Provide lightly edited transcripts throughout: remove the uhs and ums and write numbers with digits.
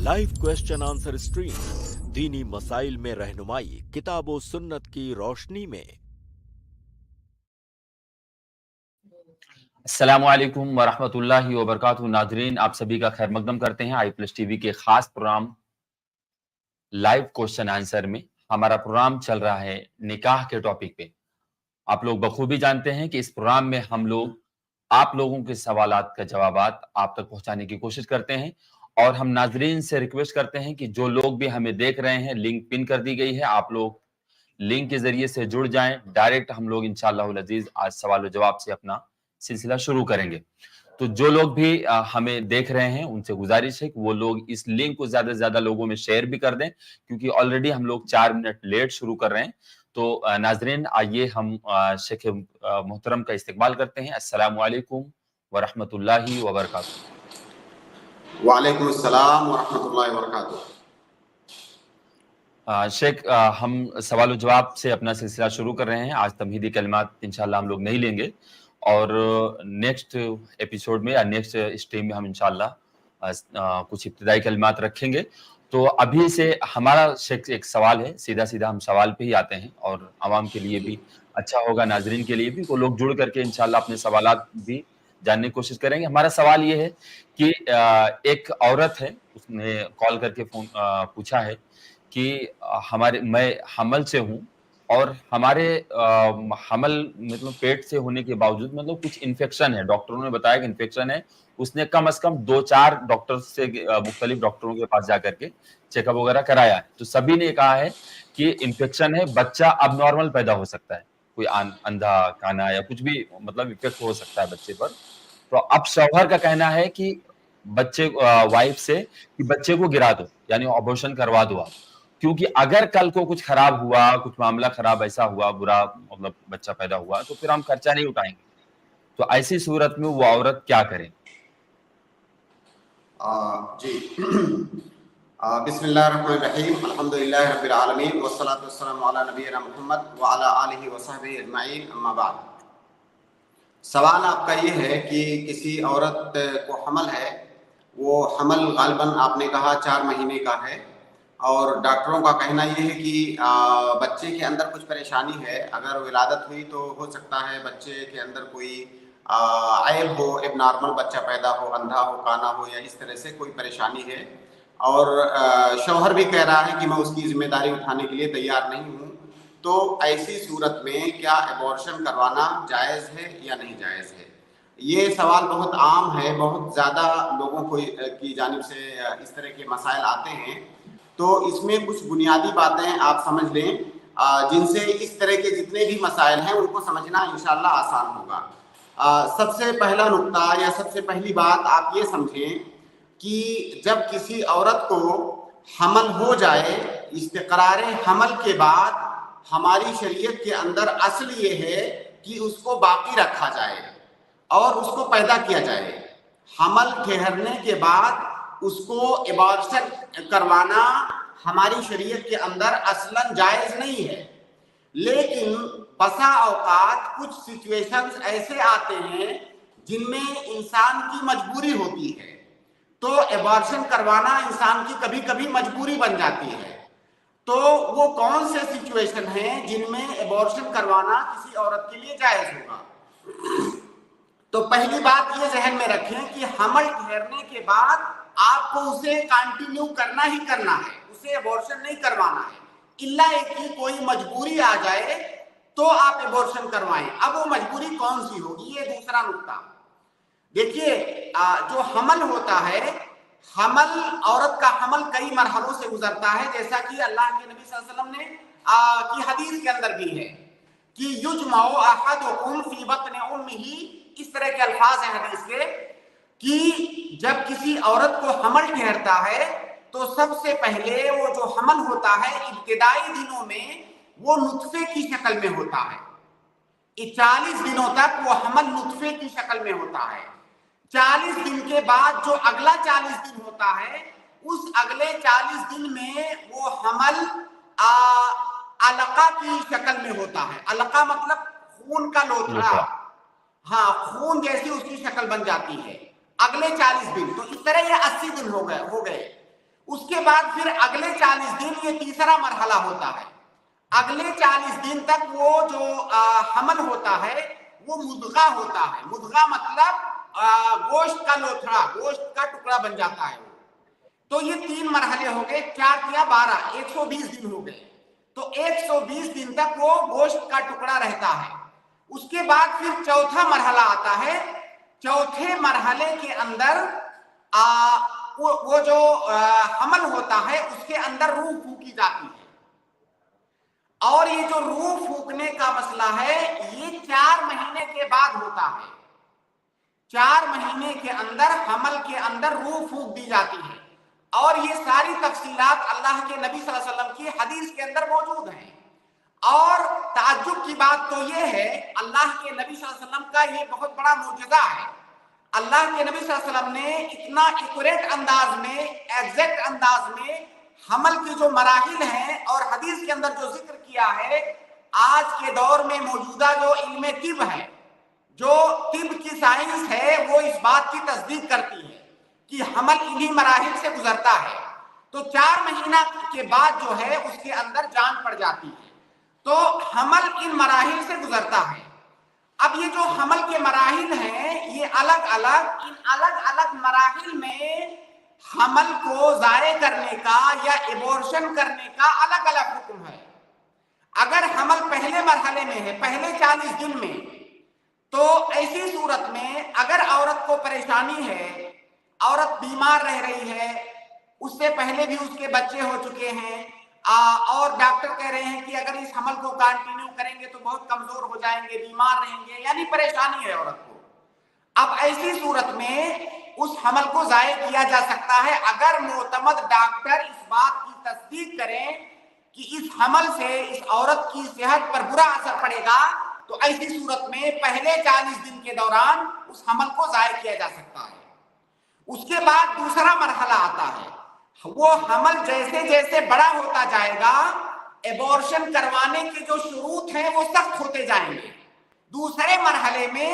Live question answer stream, दीनी मसाइल में रहनुमाई किताब व सुन्नत की रोशनी में। अस्सलामु अलैकुम वरहमतुल्लाहि वबरकातुहू। नाज़रीन, आप सभी का खैर मकदम करते हैं i+ टीवी के खास प्रोग्राम लाइव क्वेश्चन आंसर में। हमारा प्रोग्राम चल रहा है निकाह के टॉपिक पे। आप लोग बखूबी जानते हैं कि इस प्रोग्राम में हम लोग आप लोगों के सवालात का जवाबात आप तक पहुंचाने की कोशिश करते हैं और हम नाजरीन से रिक्वेस्ट करते हैं कि जो लोग भी हमें देख रहे हैं, लिंक पिन कर दी गई है, आप लोग लिंक के जरिए से जुड़ जाएं। डायरेक्ट हम लोग इंशाअल्लाह अज़ीज आज सवाल जवाब से अपना सिलसिला शुरू करेंगे। तो जो लोग भी हमें देख रहे हैं उनसे गुजारिश है कि वो लोग इस लिंक को ज्यादा से ज्यादा लोगों में शेयर भी कर दें, क्योंकि ऑलरेडी हम लोग 4 मिनट लेट शुरू कर रहे हैं। तो नाजरीन, आइए हम शेख मोहतरम का इस्तकबाल करते हैं। अस्सलामु अलैकुम वरहमतुल्लाहि वबरकातुहू। वालेकुम अस्सलाम वरहमतुल्लाहि वबरकातुहू। शेख, हम सवाल जवाब से अपना सिलसिला शुरू कर रहे हैं। आज तमहीदी कलमात इंशाल्लाह हम लोग नहीं लेंगे और नेक्स्ट एपिसोड में या नेक्स्ट स्ट्रीम में हम इंशाल्लाह कुछ इब्तिदाई कलमात रखेंगे। तो अभी से हमारा शेख एक सवाल है, सीधा सीधा हम सवाल पे ही आते हैं और आवाम के लिए भी अच्छा होगा, नाजरीन के लिए भी, वो लोग जुड़ करके इंशाल्लाह अपने सवालात भी जानने की कोशिश करेंगे। हमारा सवाल ये है कि एक औरत है, उसने कॉल करके फोन पूछा है कि मैं हमल से हूँ और हमारे हमल मतलब पेट से होने के बावजूद मतलब कुछ इन्फेक्शन है, डॉक्टरों ने बताया कि इन्फेक्शन है। उसने कम से कम 2-4 डॉक्टर से मुख्तलिफ डॉक्टरों के पास जाकर के चेकअप वगैरह कराया है, तो सभी ने कहा है कि इन्फेक्शन है, बच्चा अब नॉर्मल पैदा हो सकता है, कोई अंधा काना या कुछ भी मतलब इफेक्ट हो सकता है बच्चे पर। तो अब शौहर का कहना है कि बच्चे वाइफ से कि बच्चे को गिरा दो, यानी अबॉर्शन करवा दो आप, क्योंकि अगर कल को कुछ खराब हुआ, कुछ मामला खराब ऐसा हुआ, बुरा मतलब बच्चा पैदा हुआ, तो फिर हम खर्चा नहीं उठाएंगे। तो ऐसी सूरत में वो औरत क्या करे? जी बिस्मिल्लाहिर्रहमानिर्रहीम, अल्हम्दुलिल्लाहि रब्बिल आलमीन, वस्सलातु वस्सलामु अला नबिय्यिना मुहम्मद व अला आलिहि व सहबिहि अजमईन, अम्मा बाद। सवाल आपका ये है कि किसी औरत को हमल है, वो हमल गालिबन आपने कहा 4 महीने का है और डॉक्टरों का कहना ये है कि बच्चे के अंदर कुछ परेशानी है। अगर विलादत हुई तो हो सकता है बच्चे के अंदर कोई ऐब हो, एब नॉर्मल बच्चा पैदा हो, अंधा हो, काना हो, या इस तरह से कोई परेशानी है। और शौहर भी कह रहा है कि मैं उसकी जिम्मेदारी उठाने के लिए तैयार नहीं हूँ। तो ऐसी सूरत में क्या एबॉर्शन करवाना जायज़ है या नहीं जायज़ है? ये सवाल बहुत आम है, बहुत ज़्यादा लोगों को की जानिब से इस तरह के मसाइल आते हैं। तो इसमें कुछ बुनियादी बातें आप समझ लें, जिनसे इस तरह के जितने भी मसाइल हैं उनको समझना इंशाअल्लाह आसान होगा। सबसे पहला नुक्ता या सबसे पहली बात आप ये समझें कि जब किसी औरत को हमल हो जाए, इस्तिक़रार हमल के बाद हमारी शरीयत के अंदर असल ये है कि उसको बाकी रखा जाए और उसको पैदा किया जाए। हमल ठहरने के बाद उसको एबॉर्शन करवाना हमारी शरीयत के अंदर असलन जायज़ नहीं है, लेकिन बसा औकात कुछ सिचुएशंस ऐसे आते हैं जिनमें इंसान की मजबूरी होती है, तो एबॉर्शन करवाना इंसान की कभी कभी मजबूरी बन जाती है। तो वो कौन से सिचुएशन हैं जिनमें एबॉर्शन करवाना किसी औरत के लिए जायज़ होगा? तो पहली बात ये जहन में रखें कि हमल ठहरने के बाद आपको उसे कंटिन्यू करना ही करना है, उसे एबॉर्शन नहीं करवाना है, इल्ला एक कि कोई मजबूरी आ जाए तो आप एबॉर्शन करवाएं। अब वो मजबूरी कौन सी होगी, ये दूसरा नुक्ता। देखिए, जो हमल होता है, हमल औरत का हमल कई मरहलों से गुजरता है, जैसा कि अल्लाह के नबी सल्लल्लाहु अलैहि वसल्लम ने की हदीस के अंदर भी है कि युजमाउ अहदुकुम फी बत्नि उम्मिही, इस तरह के अल्फाज हैं हदीस के कि जब किसी औरत को हमल ठहरता है तो सबसे पहले वो जो हमल होता है इब्तिदाई दिनों में वो नुत्फे की शक्ल में होता है। 40 दिनों तक वो हमल नुत्फे की शक्ल में होता है। 40 दिन के बाद जो अगला 40 दिन होता है, उस अगले 40 दिन में वो हमल अलका की शक्ल में होता है। अलका मतलब खून का लोथड़ा, हाँ, खून जैसी उसकी शक्ल बन जाती है अगले 40 दिन। तो इस तरह ये 80 दिन हो गए। اس کے بعد پھر اگلے 40 دن یہ تیسرا مرحلہ ہوتا ہے. اگلے 40 دن تک وہ جو حمل ہوتا ہے وہ مدغہ ہوتا ہے. مدغہ مطلب گوشت کا لوتھڑا، گوشت کا ٹکڑا بن جاتا ہے. تو یہ 3 مرحلے ہو گئے، 4 یا 12، 120 دن ہو گئے. تو 120 دن تک وہ گوشت کا ٹکڑا رہتا ہے. اس کے بعد پھر چوتھا مرحلہ آتا ہے. چوتھے مرحلے کے اندر وہ جو حمل ہوتا ہے اس کے اندر روح پھونکی جاتی ہے. اور یہ جو روح پھونکنے کا مسئلہ ہے یہ 4 مہینے کے بعد ہوتا ہے. 4 مہینے کے اندر حمل کے اندر روح پھونک دی جاتی ہے. اور یہ ساری تفصیلات اللہ کے نبی صلی اللہ علیہ وسلم کی حدیث کے اندر موجود ہیں. اور تعجب کی بات تو یہ ہے، اللہ کے نبی صلی اللہ علیہ وسلم کا یہ بہت بڑا معجزہ ہے. اللہ کے نبی صلی اللہ علیہ وسلم نے اتنا ایکوریٹ انداز میں، ایگزیکٹ انداز میں حمل کی جو مراحل ہیں اور حدیث کے اندر جو ذکر کیا ہے، آج کے دور میں موجودہ جو علم طب ہے، جو طب کی سائنس ہے، وہ اس بات کی تصدیق کرتی ہے کہ حمل انہی مراحل سے گزرتا ہے. تو 4 مہینہ کے بعد جو ہے اس کے اندر جان پڑ جاتی ہے. تو حمل ان مراحل سے گزرتا ہے. اب یہ جو حمل کے مراحل ہیں یہ الگ الگ مراحل میں حمل کو ضائع کرنے کا یا ایبورشن کرنے کا الگ الگ حکم ہے. اگر حمل پہلے مرحلے میں ہے، پہلے 40 دن میں، تو ایسی صورت میں اگر عورت کو پریشانی ہے، عورت بیمار رہ رہی ہے، اس سے پہلے بھی اس کے بچے ہو چکے ہیں، اور ڈاکٹر کہہ رہے ہیں کہ اگر اس حمل کو کنٹینیو کریں گے تو بہت کمزور ہو جائیں گے، بیمار رہیں گے، یعنی پریشانی ہے عورت کو. اب ایسی صورت میں اس حمل کو ضائع کیا جا سکتا ہے اگر معتمد ڈاکٹر اس بات کی تصدیق کریں کہ اس حمل سے اس عورت کی صحت پر برا اثر پڑے گا. تو ایسی صورت میں پہلے 40 دن کے دوران اس حمل کو ضائع کیا جا سکتا ہے. اس کے بعد دوسرا مرحلہ آتا ہے. وہ حمل جیسے جیسے بڑا ہوتا جائے گا، ایبورشن کروانے کے جو شروط ہیں وہ سخت ہوتے جائیں گے. دوسرے مرحلے میں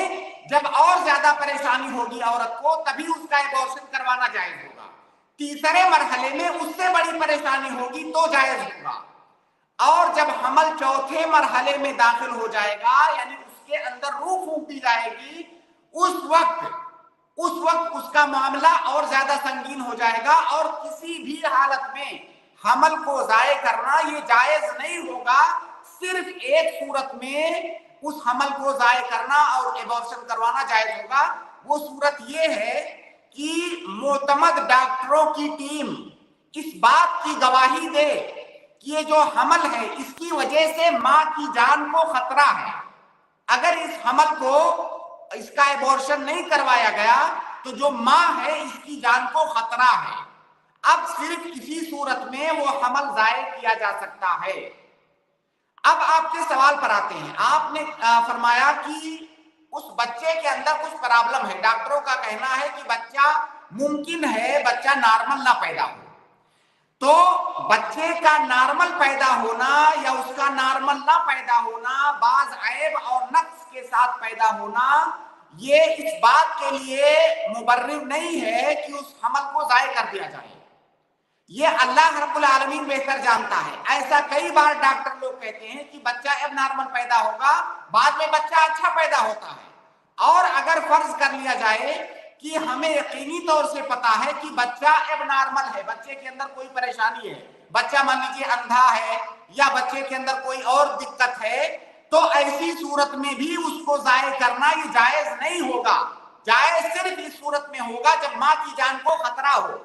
جب اور زیادہ پریشانی ہوگی عورت کو، تبھی اس کا ایبورشن کروانا جائز ہوگا. تیسرے مرحلے میں اس سے بڑی پریشانی ہوگی تو جائز ہوگا. اور جب حمل چوتھے مرحلے میں داخل ہو جائے گا، یعنی اس کے اندر روح پھونک دی جائے گی، اس وقت اس کا معاملہ اور زیادہ سنگین ہو جائے گا. اور کسی بھی حالت میں حمل کو ضائع کرنا یہ جائز نہیں ہوگا. صرف ایک صورت میں اس حمل کو ضائع کرنا اور ایبورشن کروانا جائز ہوگا. وہ صورت یہ ہے کہ معتمد ڈاکٹروں کی ٹیم اس بات کی گواہی دے کہ یہ جو حمل ہے اس کی وجہ سے ماں کی جان کو خطرہ ہے. اگر اس حمل کو اس کا ایبورشن نہیں کروایا گیا تو جو ماں ہے اس کی جان کو خطرہ ہے. اب صرف اسی صورت میں وہ حمل ضائع کیا جا سکتا ہے. اب آپ کے سوال پر آتے ہیں. آپ نے فرمایا کہ اس بچے کے اندر کچھ پرابلم ہے. ڈاکٹروں کا کہنا ہے کہ بچہ ممکن ہے بچہ نارمل نہ پیدا ہو. تو بچے کا نارمل پیدا ہونا یا اس کا نارمل نہ پیدا ہونا، بعض عیب اور نقص کے ساتھ پیدا ہونا، یہ اس بات کے لیے مبرر نہیں ہے کہ اس حمل کو ضائع کر دیا جائے. یہ اللہ رب العالمین بہتر جانتا ہے. ایسا کئی بار ڈاکٹر لوگ کہتے ہیں کہ بچہ اب نارمل پیدا ہوگا، بعد میں بچہ اچھا پیدا ہوتا ہے. اور اگر فرض کر لیا جائے کہ ہمیں یقینی طور سے پتا ہے کہ بچہ اب نارمل ہے، بچے کے اندر کوئی پریشانی ہے، بچہ مان لیجیے اندھا ہے یا بچے کے اندر کوئی اور دقت ہے، تو ایسی صورت میں بھی اس کو ضائع کرنا یہ جائز نہیں ہوگا. جائز صرف اس صورت میں ہوگا جب ماں کی جان کو خطرہ ہو.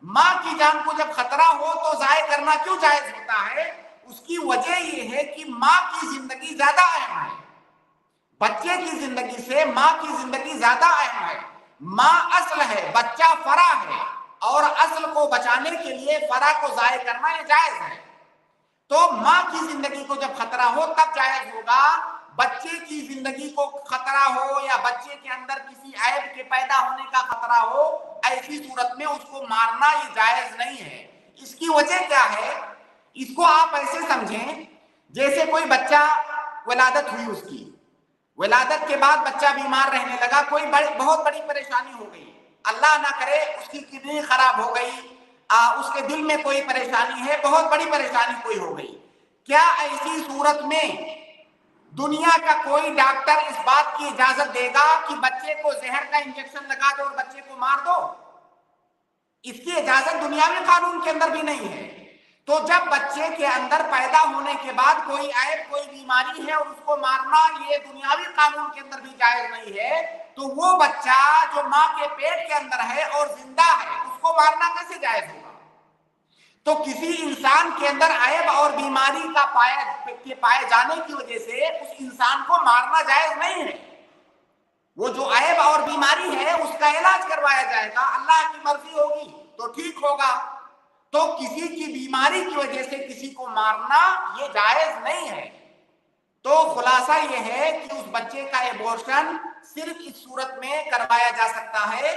ماں کی جان کو جب خطرہ ہو تو ضائع کرنا کیوں جائز ہوتا ہے؟ اس کی وجہ یہ ہے کہ ماں کی زندگی زیادہ اہم ہے. بچے کی زندگی سے ماں کی زندگی زیادہ اہم ہے. ماں اصل ہے، بچہ فرع ہے، اور اصل کو بچانے کے لیے فرع کو ضائع کرنا یہ جائز ہے. تو ماں کی زندگی کو جب خطرہ ہو تب جائز ہوگا. بچے کی زندگی کو خطرہ ہو یا بچے کے اندر کسی عیب کے پیدا ہونے کا خطرہ ہو، ایسی صورت میں اس کو مارنا یہ جائز نہیں ہے. اس کی وجہ کیا ہے؟ اس کو آپ ایسے سمجھیں جیسے کوئی بچہ ولادت ہوئی، اس کی ولادت کے بعد بچہ بیمار رہنے لگا، کوئی بہت بڑی پریشانی ہو گئی، اللہ نہ کرے اس کی کڈنی خراب ہو گئی، اس کے دل میں کوئی پریشانی ہے, بہت بڑی پریشانی کوئی ہو گئی, کیا ایسی صورت میں دنیا کا کوئی ڈاکٹر اس بات کی اجازت دے گا کہ بچے کو زہر کا انجیکشن لگا دو اور بچے کو مار دو؟ اس کی اجازت دنیاوی قانون کے اندر بھی نہیں ہے. تو جب بچے کے اندر پیدا ہونے کے بعد کوئی عیب, کوئی بیماری ہے اور اس کو مارنا یہ دنیاوی قانون کے اندر بھی جائز نہیں ہے, تو وہ بچہ جو ماں کے پیٹ کے اندر ہے اور زندہ ہے اس کو مارنا کیسے جائز ہوگا؟ تو کسی انسان کے اندر عیب اور بیماری کا پائے جانے کی وجہ سے اس انسان کو مارنا جائز نہیں ہے. وہ جو عیب اور بیماری ہے اس کا علاج کروایا جائے گا, اللہ کی مرضی ہوگی تو ٹھیک ہوگا. تو کسی کی بیماری کی وجہ سے کسی کو مارنا یہ جائز نہیں ہے. تو خلاصہ یہ ہے کہ اس بچے کا ایبورشن صرف اس صورت میں کروایا جا سکتا ہے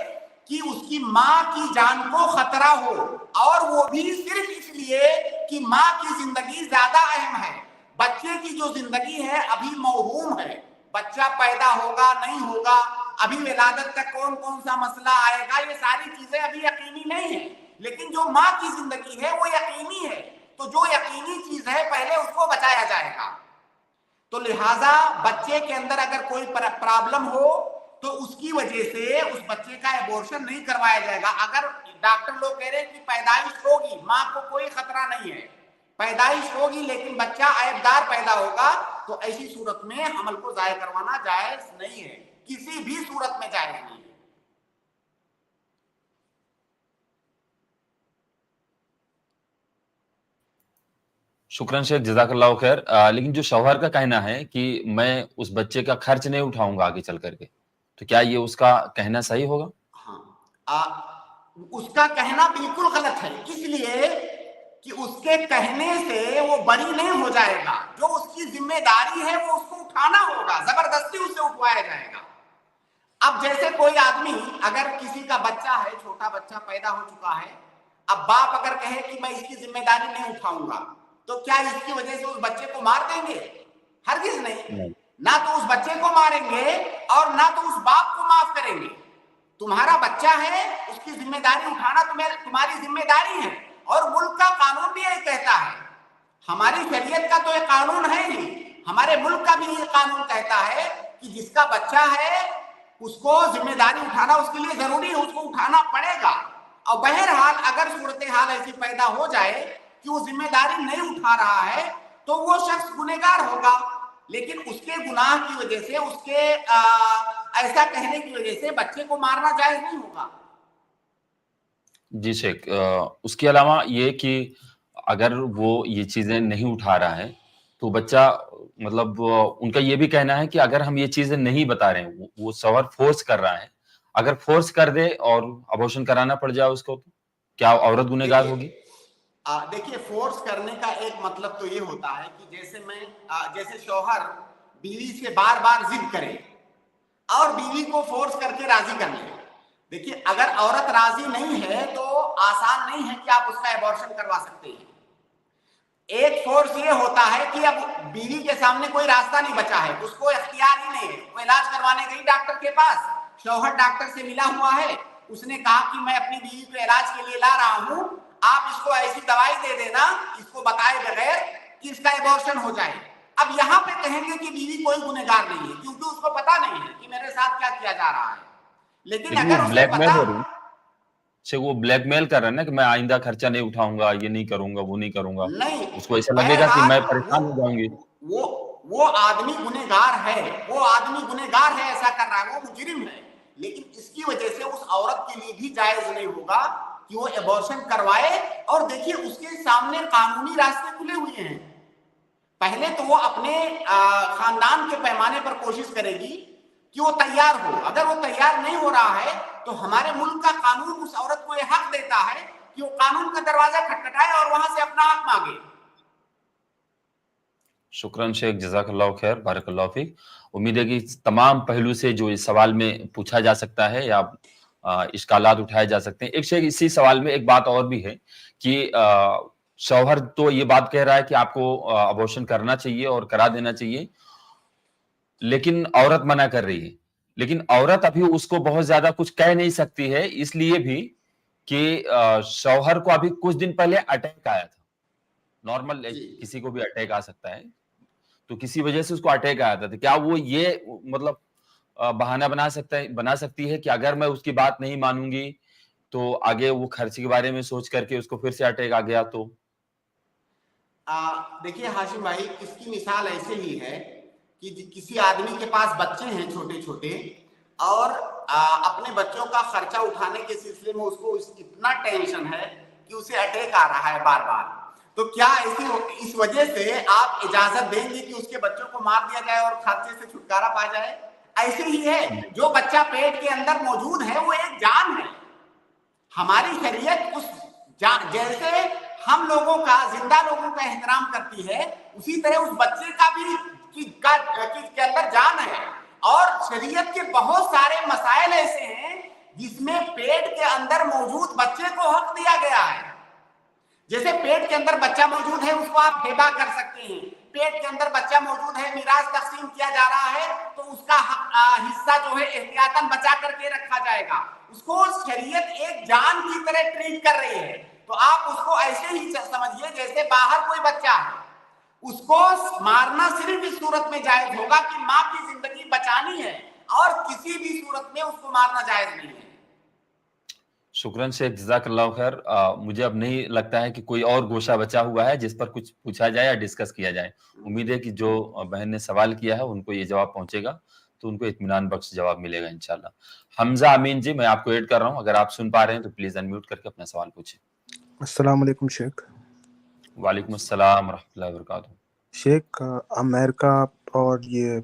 کہ اس کی ماں کی جان کو خطرہ ہو, اور وہ بھی صرف اس لیے کہ ماں کی زندگی زیادہ اہم ہے. بچے کی جو زندگی ہے ابھی موہوم ہے, بچہ پیدا ہوگا نہیں ہوگا, ابھی ولادت تک کون کون سا مسئلہ آئے گا, یہ ساری چیزیں ابھی یقینی نہیں ہیں. لیکن جو ماں کی زندگی ہے وہ یقینی ہے, تو جو یقینی چیز ہے پہلے اس کو بچایا جائے گا. تو لہٰذا بچے کے اندر اگر کوئی پرابلم ہو تو اس کی وجہ سے اس بچے کا ایبورشن نہیں کروایا جائے گا. اگر ڈاکٹر لوگ کہہ رہے ہیں کہ پیدائش ہوگی, ماں کو کوئی خطرہ نہیں ہے, پیدائش ہوگی لیکن بچہ عیب دار پیدا ہوگا, تو ایسی صورت میں حمل کو ضائع کروانا جائز نہیں ہے, کسی بھی صورت میں جائز نہیں ہے. شکراً شیخ, جزاک اللہ خیر. لیکن جو شوہر کا کہنا ہے کہ میں اس بچے کا خرچ نہیں اٹھاؤں گا آگے چل کر کے, تو کیا یہ اس کا کہنا صحیح ہوگا؟ ہاں, اس کا کہنا بالکل غلط ہے, اس لیے کہ اس کے کہنے سے وہ بری نہیں ہو جائے گا. جو اس کی ذمہ داری ہے وہ اس کو اٹھانا ہوگا, زبردستی اسے اٹھوایا جائے گا. اب جیسے کوئی آدمی اگر کسی کا بچہ ہے, چھوٹا بچہ پیدا ہو چکا ہے, اب باپ اگر کہے کہ میں اس کی ذمہ داری نہیں اٹھاؤں گا, تو کیا اس کی وجہ سے اس بچے کو مار دیں گے؟ ہرگز نہیں. نہ تو اس بچے کو ماریں گے اور نہ تو اس باپ کو معاف کریں گے. تمہارا بچہ ہے, اس کی ذمہ داری اٹھانا تمہاری ذمہ داری ہے, اور ملک کا قانون بھی یہی کہتا ہے. ہماری شریعت کا تو یہ قانون ہے ہی, ہمارے ملک کا بھی یہ قانون کہتا ہے کہ جس کا بچہ ہے اس کو ذمہ داری اٹھانا اس کے لیے ضروری ہے, اس کو اٹھانا پڑے گا. اور بہرحال اگر صورتحال ایسی پیدا ہو جائے کہ وہ ذمہ داری نہیں اٹھا رہا ہے تو وہ شخص گنہگار ہوگا, لیکن اس کے گناہ کی وجہ سے, اس کے ایسا کہنے کی وجہ سے بچے کو مارنا جائز نہیں ہوگا. جی شیخ, اس کے علاوہ یہ کہ اگر وہ یہ چیزیں نہیں اٹھا رہا ہے تو بچہ, مطلب ان کا یہ بھی کہنا ہے کہ اگر ہم یہ چیزیں نہیں بتا رہے ہیں, وہ شوہر فورس کر رہا ہے, اگر فورس کر دے اور ابورشن کرانا پڑ جائے اس کو, تو کیا عورت گنہگار ہوگی؟ دیکھیے, فورس کرنے کا ایک مطلب تو یہ ہوتا ہے کہ جیسے شوہر بیوی سے بار بار ضد کرے اور بیوی کو فورس کر کے راضی کر لے. دیکھیے, اگر عورت راضی نہیں ہے تو آسان نہیں ہے کہ آپ اس کا ایبورشن کروا سکتے ہیں. ایک فورس یہ ہوتا ہے کہ اب بیوی کے سامنے کوئی راستہ نہیں بچا ہے, اس کو اختیار ہی نہیں ہے, وہ علاج کروانے گئی ڈاکٹر کے پاس, شوہر ڈاکٹر سے ملا ہوا ہے, اس نے کہا کہ میں اپنی بیوی کو علاج کے لیے لا رہا ہوں, آپ اس کو ایسی دوائی دے دینا اس کو بتائے بغیر کہ اس کا ایبورشن ہو جائے. اب یہاں پہ کہیں گے کہ بیوی کوئی گنہگار نہیں ہے, کیونکہ اس کو پتا نہیں ہے کہ میرے ساتھ کیا کیا جا رہا ہے. لیکن اگر اس کو پتا, وہ بلیک میل کر رہا ہے نا کہ میں آئندہ خرچہ نہیں اٹھاؤں گا, یہ نہیں کروں گا, وہ نہیں کروں گا, نہیں, اس کو ایسا لگے گا کہ میں پریشان ہو جاؤں گی. وہ آدمی گنہگار ہے, وہ آدمی گنہگار ہے, ایسا کر رہا ہے, وہ مجرم ہے. لیکن اس کی وجہ سے اس عورت کے لیے بھی جائز نہیں ہوگا کہ وہ ایبورشن کروائے. اور دیکھیے, اس کے سامنے قانونی راستے کھلے ہوئے ہیں. پہلے تو وہ اپنے خاندان کے پیمانے پر کوشش کرے گی کہ وہ تیار ہو. اگر وہ تیار نہیں ہو رہا ہے تو ہمارے ملک کا قانون اس عورت کو یہ حق دیتا ہے کہ وہ قانون کا دروازہ کھٹکھٹائے اور وہاں سے اپنا حق مانگے. شکراً شیخ, جزاک اللہ خیر, بارک اللہ فیک. امید ہے کہ تمام پہلو سے جو اس سوال میں پوچھا جا سکتا ہے یا اشکالات اٹھائے جا سکتے ہیں. ایک شیخ, اسی سوال میں ایک بات اور بھی ہے کہ شوہر تو یہ بات کہہ رہا ہے کہ آپ کو ابورشن کرنا چاہیے اور کرا دینا چاہیے, لیکن عورت منع کر رہی ہے. لیکن عورت ابھی اس کو بہت زیادہ کچھ کہہ نہیں سکتی ہے, اس لیے بھی कि शौहर को अभी कुछ दिन पहले अटैक आया था, नॉर्मल किसी को भी अटैक आ सकता है, तो किसी वजह से उसको अटैक आया था, तो क्या वो ये मतलब बहाना बना सकती है कि अगर मैं उसकी बात नहीं मानूंगी तो आगे वो खर्च के बारे में सोच करके उसको फिर से अटैक आ गया तो? देखिए हाशिम भाई, इसकी मिसाल ऐसे ही है कि किसी आदमी के पास बच्चे हैं छोटे छोटे, और अपने बच्चों का खर्चा उठाने के सिलसिले में उसको इतना टेंशन है कि उसे अटैक आ रहा है बार बार, तो क्या इस वजह से आप इजाजत देंगे कि उसके बच्चों को मार दिया जाए और खर्चे से छुटकारा पा जाए? ऐसे ही है, जो बच्चा पेट के अंदर मौजूद है वो एक जान है। हमारी शरीयत उस जैसे हम लोगों का, जिंदा लोगों का एहतराम करती है, उसी तरह उस बच्चे का भी के अंदर जान है। और शरीयत के बहुत सारे मसाइल ऐसे हैं जिसमें पेट के अंदर मौजूद बच्चे को हक दिया गया है। जैसे पेट के अंदर बच्चा मौजूद है, उसको आप हिबा कर सकते हैं। पेट के अंदर बच्चा मौजूद है, मिराज तकसीम किया जा रहा है, तो उसका हिस्सा जो है एहतियातन बचा करके रखा जाएगा। उसको शरीयत एक जान की तरह ट्रीट कर रही है। तो आप उसको ऐसे ही समझिए जैसे बाहर कोई बच्चा है, उसको मारना सिर्फ इस सूरत में जायज होगा कि माँ की जिंदगी बचानी है, और किसी भी सूरत में उसको मारना जायज नहीं है। शुक्रन शेख, जज़ाकल्लाह खैर। मुझे अब नहीं लगता है कि कोई और गोशा बचा हुआ है जिस पर कुछ पूछा जाए या डिस्कस किया जाए। उम्मीद है कि जो बहन ने सवाल किया है उनको ये जवाब पहुंचेगा, तो उनको इत्मीनान बख्श जवाब मिलेगा इंशाल्लाह। हमजा अमीन जी, मैं आपको ऐड कर रहा हूं, अगर आप सुन पा रहे हैं तो प्लीज अनम्यूट करके अपना सवाल पूछें। अस्सलाम वालेकुम शेख। वालेकुम अस्सलाम रहमतुल्लाहि व बरकातहू। शेख, अमेरिका और ये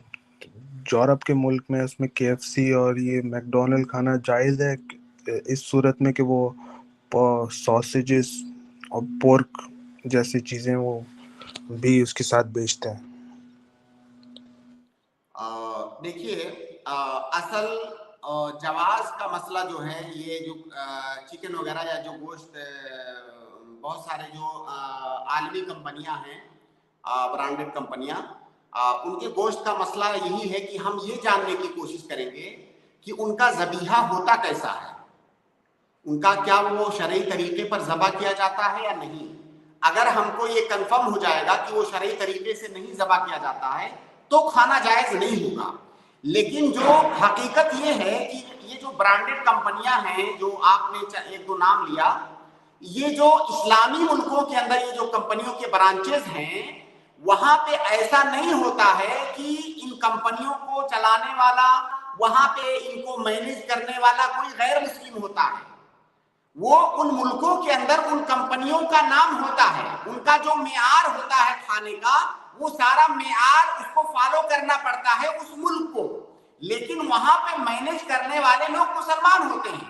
यूरोप के मुल्क में उसमें KFC और ये मैकडोनल्ड खाना जायज़ है इस सूरत में कि वो सॉसेजेस और पोर्क जैसी चीज़ें वो भी उसके साथ बेचते हैं? देखिए, असल जवाज का मसला जो है, ये जो चिकन वगैरह या जो गोश्त, बहुत सारे जो आलमी कंपनियां हैं, ब्रांडेड कंपनियां, उनके गोश्त का मसला यही है कि हम ये जानने की कोशिश करेंगे कि उनका ज़बीहा होता कैसा है, उनका क्या वो शरई तरीके पर ज़बा किया जाता है या नहीं। अगर हमको ये कंफर्म हो जाएगा कि वो शरई तरीके से नहीं ज़बा किया जाता है तो खाना जायज़ नहीं होगा। लेकिन जो हकीकत ये है कि ये जो ब्रांडेड कंपनियां हैं, जो आपने एक दो नाम लिया, ये जो इस्लामी मुल्कों के अंदर ये जो कंपनियों के ब्रांचेस हैं, वहां पे ऐसा नहीं होता है कि इन कंपनियों को चलाने वाला, वहां पे इनको मैनेज करने वाला कोई गैर मुस्लिम होता है। वो उन मुल्कों के अंदर उन कंपनियों का नाम होता है, उनका जो मेयार होता है खाने का, वो सारा मेयार उसको फॉलो करना पड़ता है उस मुल्क को। लेकिन वहां पे मैनेज करने वाले लोग मुसलमान होते हैं।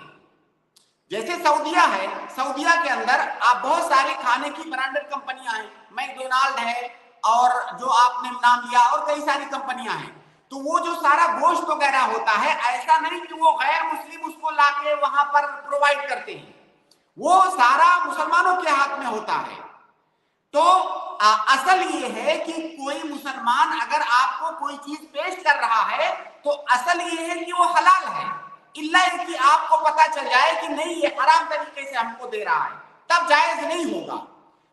जैसे सऊदिया है, सऊदिया के अंदर आप बहुत सारे खाने की ब्रांडेड कंपनियां हैं, मैकडोनाल्ड है और जो आपने नाम लिया और कई सारी कंपनियां हैं। तो वो जो सारा गोश्त वगैरह होता है, ऐसा नहीं कि वो गैर मुस्लिम उसको लाके वहां पर प्रोवाइड करते हैं, वो सारा मुसलमानों के हाथ में होता है। तो असल ये है कि कोई मुसलमान अगर आपको कोई चीज पेश कर रहा है तो असल ये है कि वो हलाल है, इल्ला कि आपको पता चल जाए कि नहीं ये हराम तरीके से हमको दे रहा है, तब जायज नहीं होगा।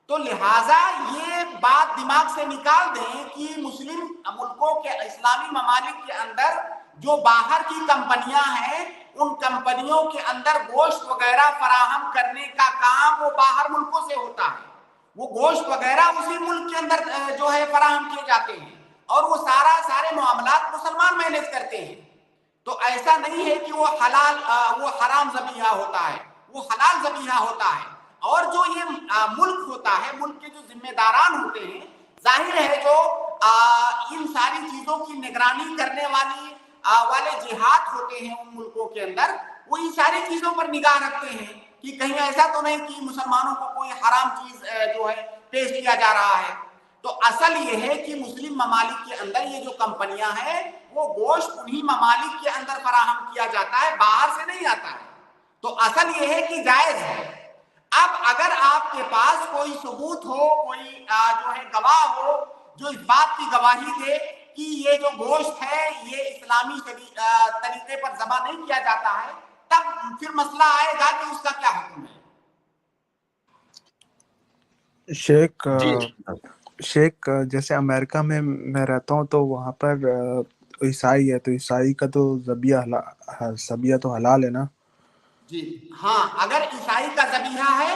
तो लिहाजा ये बात दिमाग से निकाल दें कि मुस्लिम मुल्कों के, इस्लामी ममालिक के अंदर जो बाहर की कंपनियां हैं, उन कंपनियों के अंदर गोश्त वगैरह फराहम करने का काम वो बाहर मुल्कों से होता है। वो गोश्त वगैरह उसी मुल्क के अंदर जो है फराहम किए जाते हैं और वो सारे मामलात मुसलमान मैनेज करते हैं। तो ऐसा नहीं है कि वो हलाल वो हराम ज़बीहा होता है, वो हलाल ज़बीहा होता है। और जो ये मुल्क होता है, मुल्क के जो जिम्मेदारान होते हैं, जाहिर है जो इन सारी चीजों की निगरानी करने वाले जिहाद होते हैं उन मुल्कों के अंदर, वो इन सारी चीजों पर निगाह रखते हैं कि कहीं ऐसा तो नहीं कि मुसलमानों को कोई हराम चीज जो है पेश किया जा रहा है। तो असल ये है कि मुस्लिम ममालिक के अंदर ये जो कंपनियां हैं, वो गोश्त उन्हीं ममालिक के अंदर फराहम किया जाता है, बाहर से नहीं आता है। तो असल ये है कि जायज है। अब अगर आपके पास कोई सबूत हो, कोई जो है गवाह हो जो इस बात की गवाही दे कि ये जो गोश्त है ये इस्लामी तरीके पर ज़बा नहीं किया जाता है, तब फिर मसला आएगा कि उसका क्या हुक्म है। शेख जैसे अमेरिका में मैं रहता हूँ तो वहाँ पर ईसाई है, तो ईसाई का तो ज़बिया तो हलाल है ना? जी हाँ, अगर ईसाई का ज़बीहा है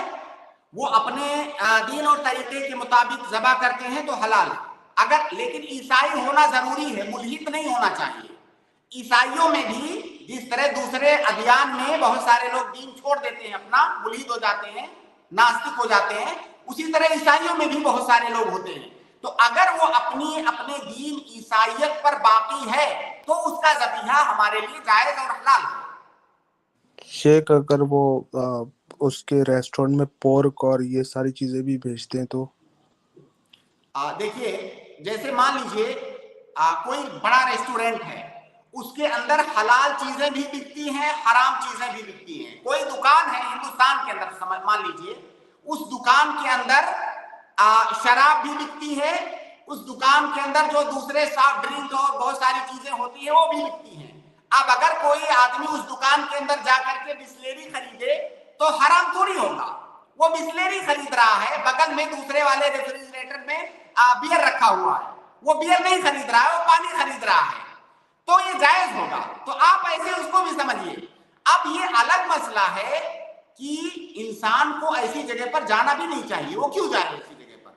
वो अपने दीन और तरीके के मुताबिक ज़बा करते हैं तो हलाल है। अगर लेकिन ईसाई होना जरूरी है, मुल्हिद नहीं होना चाहिए। ईसाइयों में भी जिस तरह दूसरे अदियान में बहुत सारे लोग दीन छोड़ देते हैं, अपना मुल्हिद हो जाते हैं, नास्तिक हो जाते हैं, उसी तरह ईसाइयों में भी बहुत सारे लोग होते हैं। तो अगर वो अपने दीन ईसाइयत पर बाकी है तो उसका ज़बीहा हमारे लिए जायज और हलाल है। शेख अगर वो उसके रेस्टोरेंट में पोर्क और ये सारी चीजें भी भेजते हैं तो? देखिए, जैसे मान लीजिए कोई बड़ा रेस्टोरेंट है, उसके अंदर हलाल चीजें भी बिकती हैं, हराम चीजें भी बिकती हैं। कोई दुकान है हिंदुस्तान के अंदर, मान लीजिए उस दुकान के अंदर शराब भी बिकती है, उस दुकान के अंदर जो दूसरे सॉफ्ट ड्रिंक और बहुत सारी चीजें होती है वो भी बिकती हैं। अब अगर कोई आदमी उस दुकान के अंदर जाकर के बिस्लेरी खरीदे तो हराम थोड़ी होगा। वो बिस्लेरी खरीद रहा है, बगल में दूसरे वाले रेफ्रिजरेटर में बियर रखा हुआ है, वो बियर नहीं खरीद रहा है, वो पानी खरीद रहा है, तो ये जायज होगा। तो आप ऐसे उसको भी समझिए। अब ये अलग मसला है कि इंसान को ऐसी जगह पर जाना भी नहीं चाहिए। वो क्यों जाए ऐसी जगह पर?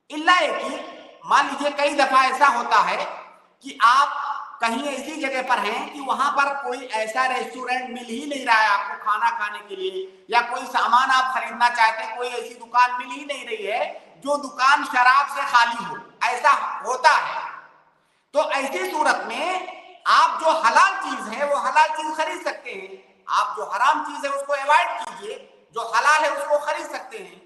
इल्ला है कि मान लीजिए कई दफा ऐसा होता है कि आप कहीं ऐसी जगह पर हैं कि वहां पर कोई ऐसा रेस्टोरेंट मिल ही नहीं रहा है आपको खाना खाने के लिए, या कोई सामान आप खरीदना चाहते हैं, कोई ऐसी दुकान मिल ही नहीं रही है जो दुकान शराब से खाली हो, ऐसा होता है। तो ऐसी सूरत में आप जो हलाल चीज है वो हलाल चीज खरीद सकते हैं, आप जो हराम चीज है उसको अवॉइड कीजिए, जो हलाल है उसको खरीद सकते हैं।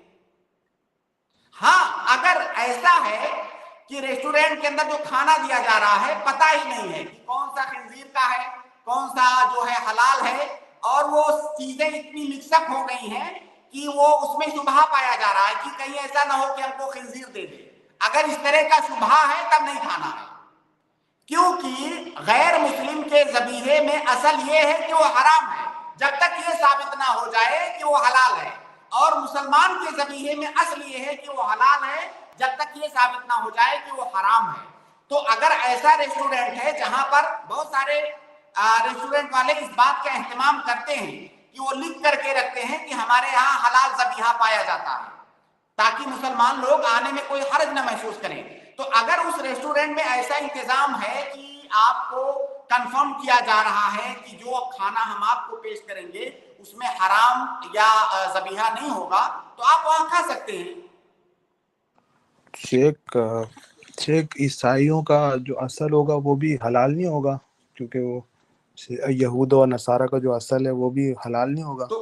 हाँ, अगर ऐसा है कि रेस्टोरेंट के अंदर जो खाना दिया जा रहा है पता ही नहीं है कि कौन सा खिंजीर का है, कौन सा जो है हलाल है, और वो चीजें इतनी मिक्सअप हो गई हैं कि वो उसमें शुबहा पाया जा रहा है कि कहीं ऐसा ना हो कि हमको खिंजीर दे दे, अगर इस तरह का शुबहा है तब नहीं खाना है। क्योंकि गैर मुस्लिम के ज़बीहे में असल ये है कि वो हराम है जब तक ये साबित ना हो जाए कि वो हलाल है, और मुसलमान के ज़बीहे में असल ये है कि वो हलाल है जब तक ये साबित ना हो जाए कि वो हराम है। तो अगर ऐसा रेस्टोरेंट है जहां पर बहुत सारे रेस्टोरेंट वाले इस बात का एहतमाम करते हैं कि वो लिख करके रखते हैं कि हमारे यहाँ हलाल ज़बीहा पाया जाता है, ताकि मुसलमान लोग आने में कोई हर्ज न महसूस करें। तो अगर उस रेस्टोरेंट में ऐसा इंतजाम है कि आपको कंफर्म किया जा रहा है कि जो खाना हम आपको पेश करेंगे उसमें हराम या ज़बीहा नहीं होगा, तो आप वहां खा सकते हैं। शेख ईसाइयों का जो असल होगा वो भी हलाल नहीं होगा, क्योंकि वो यहूद और नसारा का जो असल है वो भी हलाल नहीं होगा। तो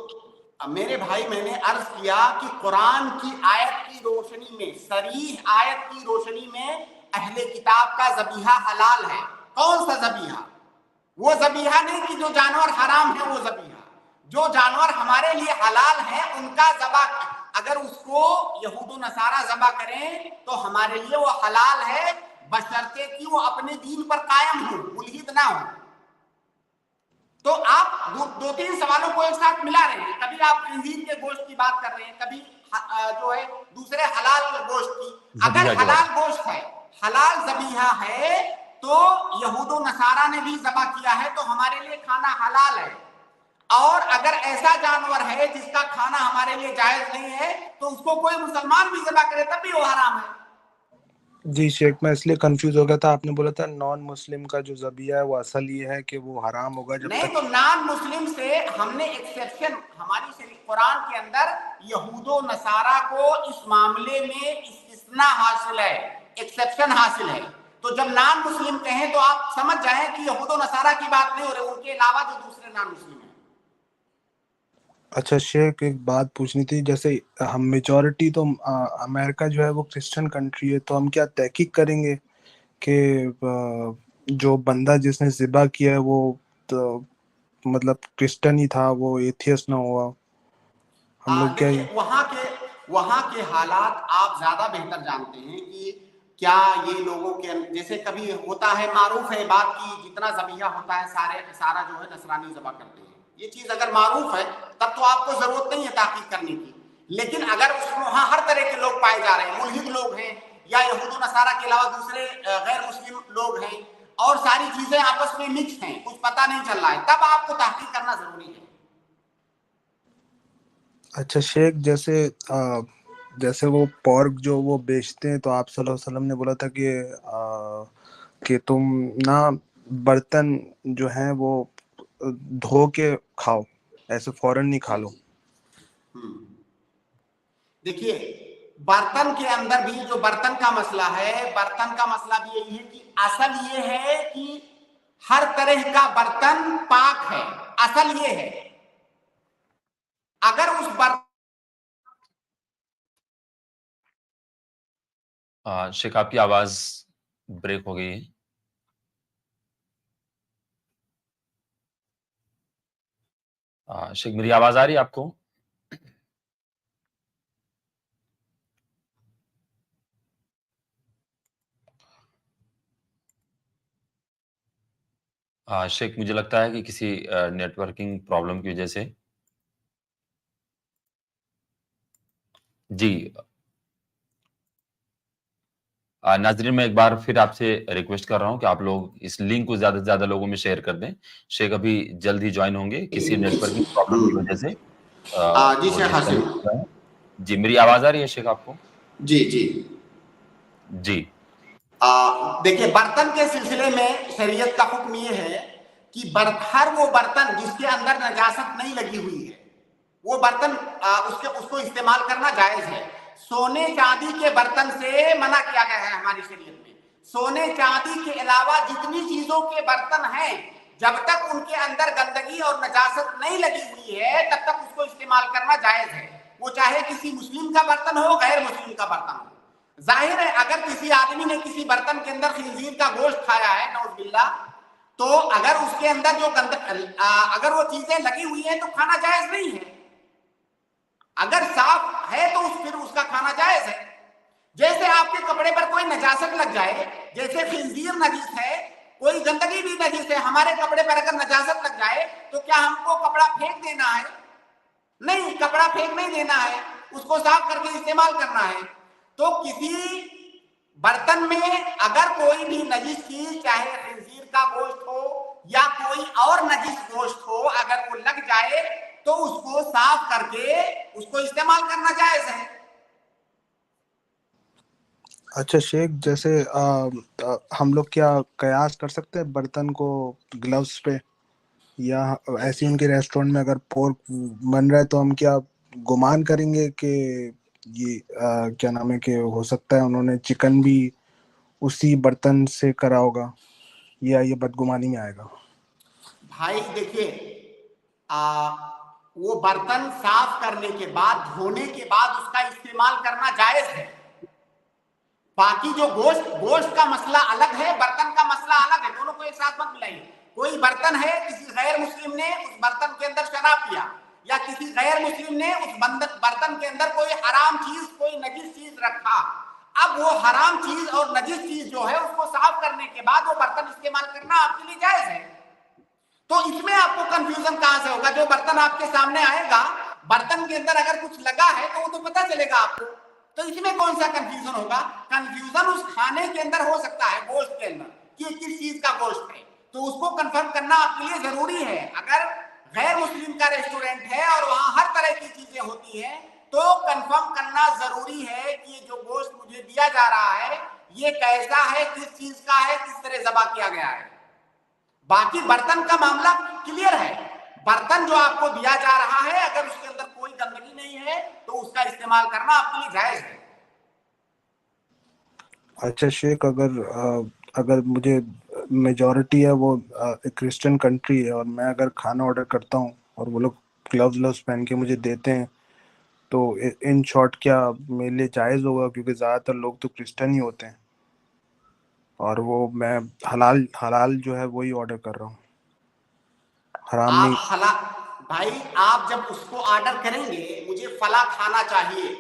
मेरे भाई, मैंने अर्ज किया कि कुरान की आयत की रोशनी में, सरीह आयत की रोशनी में अहले किताब का ज़बीहा हलाल है। कौन सा ज़बीहा? वो ज़बीहा नहीं कि जो जानवर हराम है, वो ज़बीहा जो जानवर हमारे लिए हलाल है उनका ज़बा, अगर उसको यहूद नसारा ज़बा करें तो हमारे लिए वो हलाल है, बशर्ते कि वो अपने दीन पर कायम हो, मुल्हिद ना हो। तो आप दो तीन सवालों को एक साथ मिला रहे हैं, कभी आप खिंजीर के गोश्त की बात कर रहे हैं, कभी जो है दूसरे हलाल गोश्त की। अगर हलाल गोश्त है, हलाल ज़बीहा है, तो यहूद नसारा ने भी ज़बा किया है तो हमारे लिए खाना हलाल है। और अगर ऐसा जानवर है जिसका खाना हमारे लिए जायज नहीं है तो उसको कोई मुसलमान भी ज़बा करे तब भी वो हराम है। जी शेख, मैं इसलिए कंफ्यूज हो गया था, आपने बोला था नॉन मुस्लिम का जो ज़बिया है वो असल ये है कि वो हराम होगा जब नहीं, तक। तो नॉन मुस्लिम से हमने एक्सेप्शन, हमारी शरीफ कुरान के अंदर यहूदो नसारा को इस मामले में इस्तिस्ना हासिल है, एक्सेप्शन हासिल है। तो जब नॉन मुस्लिम कहें तो आप समझ जाएं कि यहूदो नसारा की बात नहीं हो रही, उनके अलावा जो दूसरे नॉन मुस्लिम हैं। अच्छा शेख, एक बात पूछनी थी, जैसे हम मेजॉरिटी तो अमेरिका जो है वो क्रिश्चियन कंट्री है, तो हम क्या तहकीक करेंगे कि जो बंदा जिसने ज़िबा किया है वो तो मतलब क्रिश्चियन ही था, वो एथियस्ट ना हुआ? हम लोग क्या देखिए, वहाँ के हालात आप ज्यादा बेहतर जानते हैं कि क्या ये लोगों के, जैसे कभी होता है, मारूफ है बात की जितना ज़बीहा होता है सारा जो है नसरानी ज़बा करते हैं, یہ چیز اگر معروف ہے تب تو آپ کو ضرورت نہیں ہے تحقیق کرنے کی. لیکن اگر اس میں وہاں ہر طرح کے لوگ پائے جا رہے ہیں, ملحد لوگ ہیں یا یہود و نصارہ کے علاوہ دوسرے غیر مسلم لوگ ہیں, اور ساری چیزیں آپس میں مکس ہیں, کچھ پتہ نہیں چل رہا ہے, تب آپ کو تحقیق کرنا ضروری ہے. اچھا شیخ, جیسے وہ پورک جو وہ بیچتے ہیں, تو آپ صلی اللہ علیہ وسلم نے بولا تھا کہ تم نہ برتن جو ہیں وہ دھو کے کھاؤ, ایسے فوراً نہیں کھا لو. دیکھیے برتن کے اندر بھی جو برتن کا مسئلہ ہے, برتن کا مسئلہ بھی یہی ہے کہ اصل یہ ہے کہ ہر طرح کا برتن پاک ہے. اصل یہ ہے اگر اس برتن شیخ آپ کی آواز بریک ہو گئی ہے. شیخ میری آواز آ رہی ہے آپ کو؟ شیخ مجھے لگتا ہے کہ کسی نیٹ ورکنگ پرابلم کی وجہ سے. جی ناظرین, میں ایک بار پھر آپ سے ریکویسٹ کر رہا ہوں کہ آپ لوگ اس لنک کو زیادہ سے زیادہ لوگوں میں شیئر کر دیں. شیخ ابھی جلد ہی جوائن ہوں گے, کسی نیٹ ورکنگ پرابلم کی وجہ سے جی وہ شیخ حاسم, ڈسکنیکٹ ہوا ہے. جی میری آواز آ رہی ہے شیخ آپ کو؟ جی جی جی دیکھیے برتن کے سلسلے میں شریعت کا حکم یہ ہے کہ ہر وہ برتن جس کے اندر نجاست نہیں لگی ہوئی ہے وہ برتن اس کو استعمال کرنا جائز ہے. سونے چاندی کے برتن سے منع کیا گیا ہے ہماری شریعت میں. سونے چاندی کے علاوہ جتنی چیزوں کے برتن ہیں جب تک ان کے اندر گندگی اور نجاست نہیں لگی ہوئی ہے تب تک اس کو استعمال کرنا جائز ہے, وہ چاہے کسی مسلم کا برتن ہو غیر مسلم کا برتن ہو. ظاہر ہے اگر کسی آدمی نے کسی برتن کے اندر خنزیر کا گوشت کھایا ہے نعوذ باللہ, تو اگر اس کے اندر جو اگر وہ چیزیں لگی ہوئی ہیں تو کھانا جائز نہیں ہے. اگر صاف ہے تو پھر اس کا کھانا جائز ہے. جیسے آپ کے کپڑے پر کوئی نجاست لگ جائے, جیسے خنزیر نجس ہے, کوئی گندگی بھی نجس ہے, ہمارے کپڑے پر اگر نجاست لگ جائے تو کیا ہم کو کپڑا پھینک دینا ہے؟ نہیں, کپڑا پھینک نہیں دینا ہے, اس کو صاف کر کے استعمال کرنا ہے. تو کسی برتن میں اگر کوئی بھی نجس چیز, چاہے خنزیر کا گوشت ہو یا کوئی اور نجس گوشت ہو, اگر وہ لگ جائے تو اس کو صاف کر کے اس کو استعمال کرنا جائز ہے. اچھا شیخ, جیسے ہم لوگ کیا قیاس کر سکتے ہیں برتن کو گلوز پہ, یا ایسے ان کے ریسٹورینٹ میں اگر پورک بن رہا ہے تو ہم کیا گمان کریں گے کہ یہ کیا نام ہے کہ ہو سکتا ہے انہوں نے چکن بھی اسی برتن سے کرا ہوگا, یا یہ بدگمانی میں آئے گا؟ بھائی دیکھیے وہ برتن صاف کرنے کے بعد, دھونے کے بعد اس کا استعمال کرنا جائز ہے. باقی جو گوشت کا مسئلہ الگ ہے, برتن کا مسئلہ الگ ہے, دونوں کو ایک ساتھ مت ملائیے. کوئی برتن ہے, کسی غیر مسلم نے اس برتن کے اندر شراب پیا, یا کسی غیر مسلم نے اس برتن کے اندر کوئی حرام چیز, کوئی نجس چیز رکھا, اب وہ حرام چیز اور نجس چیز جو ہے اس کو صاف کرنے کے بعد وہ برتن استعمال کرنا آپ کے لیے جائز ہے. تو اس میں آپ کو کنفیوژن کہاں سے ہوگا؟ جو برتن آپ کے سامنے آئے گا, برتن کے اندر اگر کچھ لگا ہے تو وہ تو پتہ چلے گا آپ کو, تو اس میں کون سا کنفیوژن ہوگا؟ کنفیوژن اس کھانے کے اندر ہو سکتا ہے, گوشت کے اندر, کہ کس چیز کا گوشت ہے, تو اس کو کنفرم کرنا آپ کے لیے ضروری ہے. اگر غیر مسلم کا ریسٹورینٹ ہے اور وہاں ہر طرح کی چیزیں ہوتی ہیں تو کنفرم کرنا ضروری ہے کہ یہ جو گوشت مجھے دیا جا رہا ہے یہ کیسا ہے, کس چیز کا ہے, کس طرح ذبح کیا گیا ہے. باقی برتن کا معاملہ کلیئر ہے. برتن جو آپ کو دیا جا رہا ہے اگر اس کے اندر کوئی گندگی نہیں ہے تو اس کا استعمال کرنا آپ کے لیے جائز ہے. اچھا شیخ, اگر مجھے میجورٹی ہے وہ کرسچن کنٹری ہے, اور میں اگر کھانا آرڈر کرتا ہوں اور وہ لوگ گلوز پہن کے مجھے دیتے ہیں, تو ان شارٹ کیا میرے لیے جائز ہوگا؟ کیونکہ زیادہ تر لوگ تو کرسچن ہی ہوتے ہیں, اور وہ میں حلال جو ہے وہی آرڈر کر رہا ہوں, حرام نہیں. بھائی آپ جب اس کو آرڈر کریں گے مجھے فلاں کھانا چاہیے,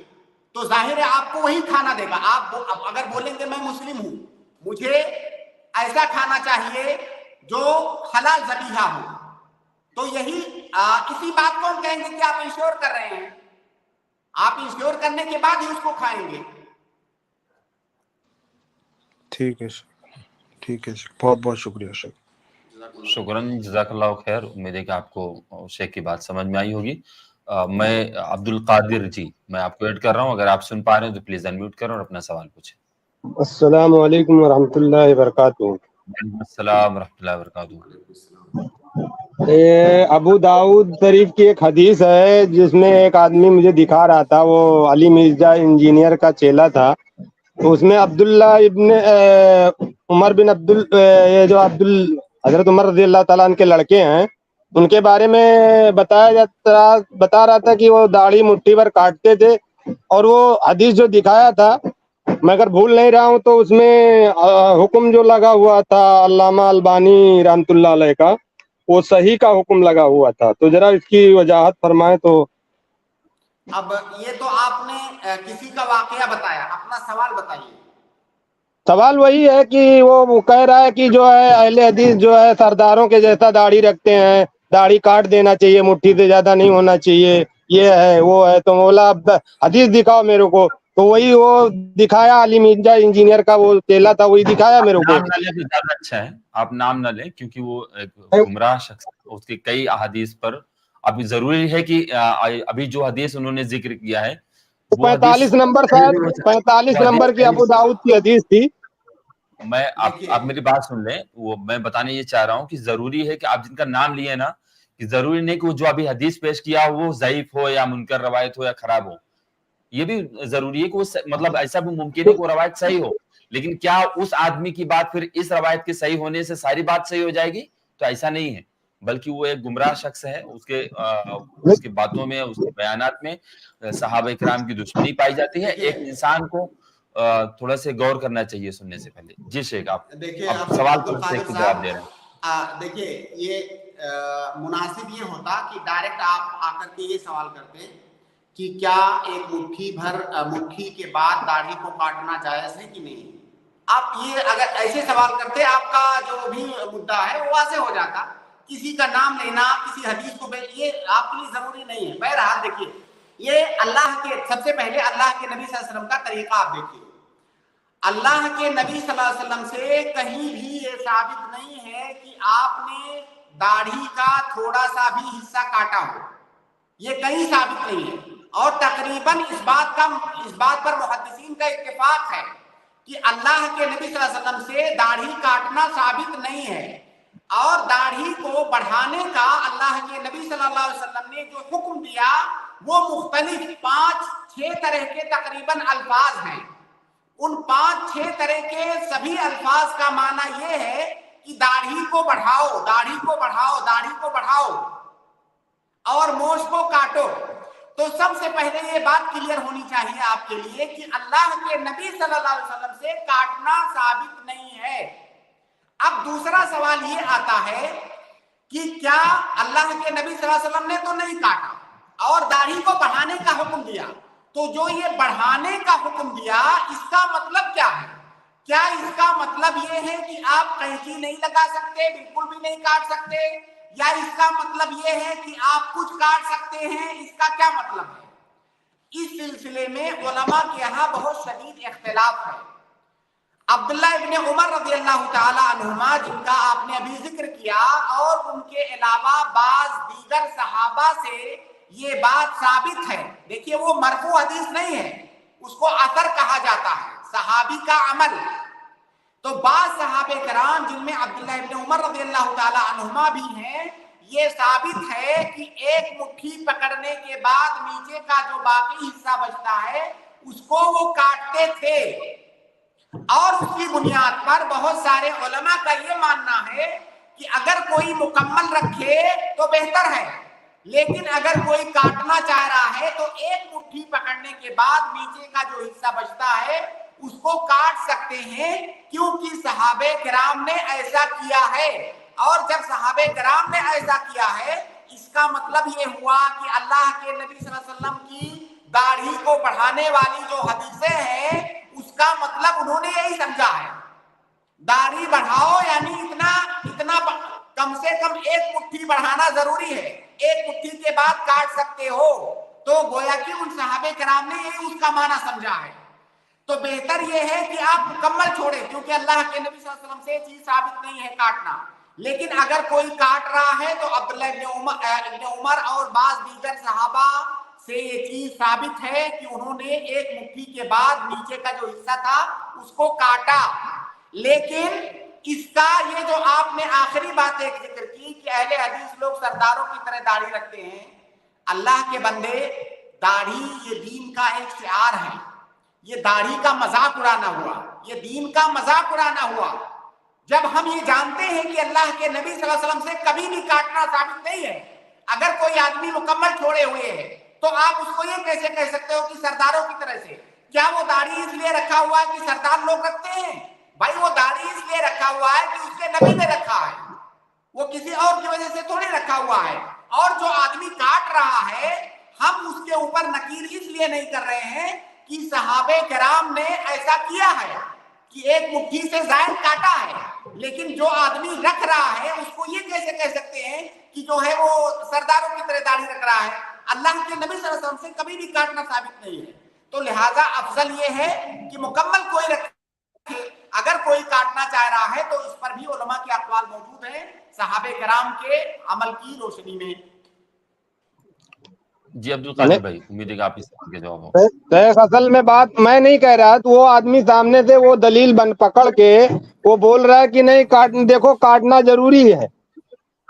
تو ظاہر ہے آپ کو وہی کھانا دے گا. آپ اگر بولیں گے میں مسلم ہوں, مجھے ایسا کھانا چاہیے جو حلال ذبیحہ ہو, تو یہی اسی بات کو ہم کہیں گے کہ آپ انشور کر رہے ہیں، آپ انشور کرنے کے بعد ہی اس کو کھائیں گے. ٹھیک ہے ٹھیک ہے، بہت بہت شکریہ شیخ. شکراً، جزاک اللہ خیر. امید ہے کہ آپ کو شیخ کی بات سمجھ میں آئی ہوگی. میں عبد القادر جی، میں آپ کو ایڈ کر رہا ہوں، اگر آپ سن پا رہے ہیں تو پلیز انمیوٹ کریں اور اپنا سوال پوچھیں. السلام علیکم ورحمۃ اللہ وبرکاتہ. وعلیکم السلام ورحمۃ اللہ وبرکاتہ. ابو داؤد شریف کی ایک حدیث ہے جس میں ایک آدمی مجھے دکھا رہا تھا، وہ علی مرزا انجینئر کا چیلا تھا. تو اس میں عبداللہ ابن عمر بن یہ جو حضرت عمر رضی اللہ تعالیٰ عنہ کے لڑکے ہیں، ان کے بارے میں بتا رہا تھا کہ وہ داڑھی مٹھی پر کاٹتے تھے. اور وہ حدیث جو دکھایا تھا، میں اگر بھول نہیں رہا ہوں تو اس میں حکم جو لگا ہوا تھا علامہ البانی رحمۃ اللہ علیہ کا، وہ صحیح کا حکم لگا ہوا تھا. تو ذرا اس کی وضاحت فرمائیں. تو اب یہ تو آپ نے کسی کا واقعہ بتایا، اپنا سوال بتائیے. سوال وہی ہے کہ وہ کہہ رہا ہے کہ جو ہے اہل حدیث جو ہے سرداروں کے جیسا داڑھی رکھتے ہیں، داڑھی کاٹ دینا چاہیے، مٹھی سے زیادہ نہیں ہونا چاہیے، یہ ہے وہ ہے. تو بولا اب حدیث دکھاؤ میرے کو. تو وہی وہ دکھایا، علی مرزا انجینئر کا وہ چیلا تھا، وہی دکھایا میرے کو. نام نہ لیں تو زیادہ اچھا ہے، آپ نام نہ لیں، کیونکہ وہ ایک گمراہ شخص، اس کی کئی احادیث پر ابھی ضروری ہے کہ ابھی جو حدیث انہوں نے ذکر کیا ہے وہ 45 نمبر شاید 45 نمبر کی ابو داؤد کی حدیث تھی. میں آپ میری بات سن لیں. وہ میں بتانے یہ چاہ رہا ہوں کہ ضروری ہے کہ آپ جن کا نام لیے نا، کہ ضروری نہیں کہ وہ جو ابھی حدیث پیش کیا وہ ضعیف ہو یا منکر روایت ہو یا خراب ہو. یہ بھی ضروری ہے کہ وہ مطلب ایسا بھی ممکن ہے کہ وہ روایت صحیح ہو، لیکن کیا اس آدمی کی بات پھر اس روایت کے صحیح ہونے سے ساری بات صحیح ہو جائے گی؟ تو ایسا نہیں ہے، بلکہ وہ ایک گمراہ شخص ہے. اس کے باتوں میں، اس کے بیانات میں صحابہ کرام کی دشمنی پائی جاتی ہے. ایک انسان کو تھوڑا سے غور کرنا چاہیے سننے سے پہلے. جی شیخ، آپ دیکھیے سوال عبد پر القادر شیخ جواب دے رہے ہیں. صاحب، دیکھیے یہ مناسب یہ ہوتا کہ ڈائریکٹ آپ آ کر کے یہ سوال کرتے کہ کیا ایک مٹھی کے بعد داڑھی کو کاٹنا جائز ہے کہ نہیں. آپ یہ اگر ایسے سوال کرتے، آپ کا جو بھی مدعا ہے وہ واضح ہو جاتا. کسی کا نام لینا، کسی حدیث کو یہ آپ کے لیے ضروری نہیں ہے. بہرحال دیکھیے، یہ اللہ کے سب سے پہلے اللہ کے نبی صلی اللہ علیہ وسلم کا طریقہ آپ دیکھیے. اللہ کے نبی صلی اللہ علیہ وسلم سے کہیں بھی یہ ثابت نہیں ہے کہ آپ نے داڑھی کا تھوڑا سا بھی حصہ کاٹا ہو. یہ کہیں ثابت نہیں ہے. اور تقریباً اس بات پر محدثین کا اتفاق ہے کہ اللہ کے نبی صلی اللہ علیہ وسلم سے داڑھی کاٹنا ثابت نہیں ہے. اور داڑھی کو بڑھانے کا اللہ کے نبی صلی اللہ علیہ وسلم نے جو حکم دیا وہ مختلف 5-6 طرح کے تقریباً الفاظ ہیں. ان 5-6 طرح کے سبھی الفاظ کا معنی یہ ہے کہ داڑھی کو بڑھاؤ، داڑھی کو بڑھاؤ، داڑھی کو بڑھاؤ اور مونچھ کو کاٹو. تو سب سے پہلے یہ بات کلیئر ہونی چاہیے آپ کے لیے کہ اللہ کے نبی صلی اللہ علیہ وسلم سے کاٹنا ثابت نہیں ہے. اب دوسرا سوال یہ آتا ہے کہ کیا اللہ کے نبی صلی اللہ علیہ وسلم نے تو نہیں کاٹا اور داڑھی کو بڑھانے کا حکم دیا. تو جو یہ بڑھانے کا حکم دیا، اس کا مطلب کیا ہے؟ کیا اس کا مطلب یہ ہے کہ آپ قینچی نہیں لگا سکتے، بالکل بھی نہیں کاٹ سکتے، یا اس کا مطلب یہ ہے کہ آپ کچھ کاٹ سکتے ہیں؟ اس کا کیا مطلب ہے؟ اس سلسلے میں علماء کے یہاں بہت شدید اختلاف ہے. عبداللہ ابن عمر رضی اللہ تعالی عنہما، جن کا آپ نے ابھی ذکر کیا، اور ان کے علاوہ بعض دیگر صحابہ سے یہ بات ثابت ہے. دیکھیے، وہ مرفوع حدیث نہیں ہے، اس کو اثر کہا جاتا ہے، صحابی کا عمل. تو بعض صحابہ کرام، جن میں عبداللہ ابن عمر رضی اللہ تعالی عنہما بھی ہیں، یہ ثابت ہے کہ ایک مٹھی پکڑنے کے بعد نیچے کا جو باقی حصہ بچتا ہے اس کو وہ کاٹتے تھے. اور اس کی بنیاد پر بہت سارے علماء کا یہ ماننا ہے کہ اگر کوئی مکمل رکھے تو بہتر ہے، لیکن اگر کوئی کاٹنا چاہ رہا ہے تو ایک مٹھی پکڑنے کے بعد نیچے کا جو حصہ بچتا ہے اس کو کاٹ سکتے ہیں، کیونکہ صحابہ کرام نے ایسا کیا ہے. اور جب صحابہ کرام نے ایسا کیا ہے، اس کا مطلب یہ ہوا کہ اللہ کے نبی صلی اللہ علیہ وسلم کی داڑھی کو بڑھانے والی جو حدیثیں ہیں اس کا مطلب انہوں نے یہی سمجھا ہے، داڑھی بڑھاؤ یعنی اتنا कम से कम एक मुट्ठी बढ़ाना जरूरी है, एक मुट्ठी के बाद काट सकते हो। तो गोया कि उन सहाबे कराम ने यही उसका माना समझा है। तो बेहतर यह है कि आप मुकम्मल छोड़ें, क्योंकि अल्लाह के नबी सल्लल्लाहु अलैहि वसल्लम से चीज साबित नहीं है काटना। लेकिन अगर कोई काट रहा है तो अब्दुल्लाह इब्न उमर और बाज दीगर सहाबा से ये चीज साबित है कि उन्होंने एक मुट्ठी के बाद नीचे का जो हिस्सा था उसको काटा। लेकिन इसका ये जो आपने आखिरी बात एक जिक्र की कि अहले हदीस लोग सरदारों की तरह दाढ़ी रखते हैं, अल्लाह के बंदे, दाढ़ी ये दीन का एक शिआर है। ये दाढ़ी का मजाक उड़ाना हुआ, ये दीन का मजाक उड़ाना हुआ। जब हम ये जानते हैं कि अल्लाह के नबी सल्लल्लाहु अलैहि वसल्लम से कभी भी काटना साबित नहीं है, अगर कोई आदमी मुकम्मल छोड़े हुए है तो आप उसको ये कैसे कह सकते हो कि सरदारों की तरह से? क्या वो दाढ़ी इसलिए रखा हुआ है कि सरदार लोग रखते हैं? भाई वो दाढ़ी इसलिए रखा हुआ है कि उसके नबी ने रखा है, वो किसी और की वजह से थोड़ी रखा हुआ है। और जो आदमी काट रहा है, हम उसके ऊपर नकीर इसलिए नहीं कर रहे हैं कि सहाबे कराम ने ऐसा किया है कि एक मुट्ठी से जायद काटा है। लेकिन जो आदमी रख रहा है उसको ये कैसे कह सकते हैं कि जो है वो सरदारों की तरह दाढ़ी रख रहा है? अल्लाह के नबी सल्लल्लाहु अलैहि वसल्लम से कभी भी काटना साबित नहीं है। तो लिहाजा अफजल ये है कि मुकम्मल कोई रखे, अगर कोई काटना चाह रहा है तो इस पर भी उलमा के अक़वाल मौजूद हैं सहाबे कराम के अमल की रोशनी में। जी अब्दुल कादिर भाई, उम्मीद है कि आप इस सवाल के जवाब हो। शेख असल में बात मैं नहीं कह रहा, तो वो आदमी सामने से वो दलील बन पकड़ के वो बोल रहा है कि नहीं काट, देखो काटना जरूरी है।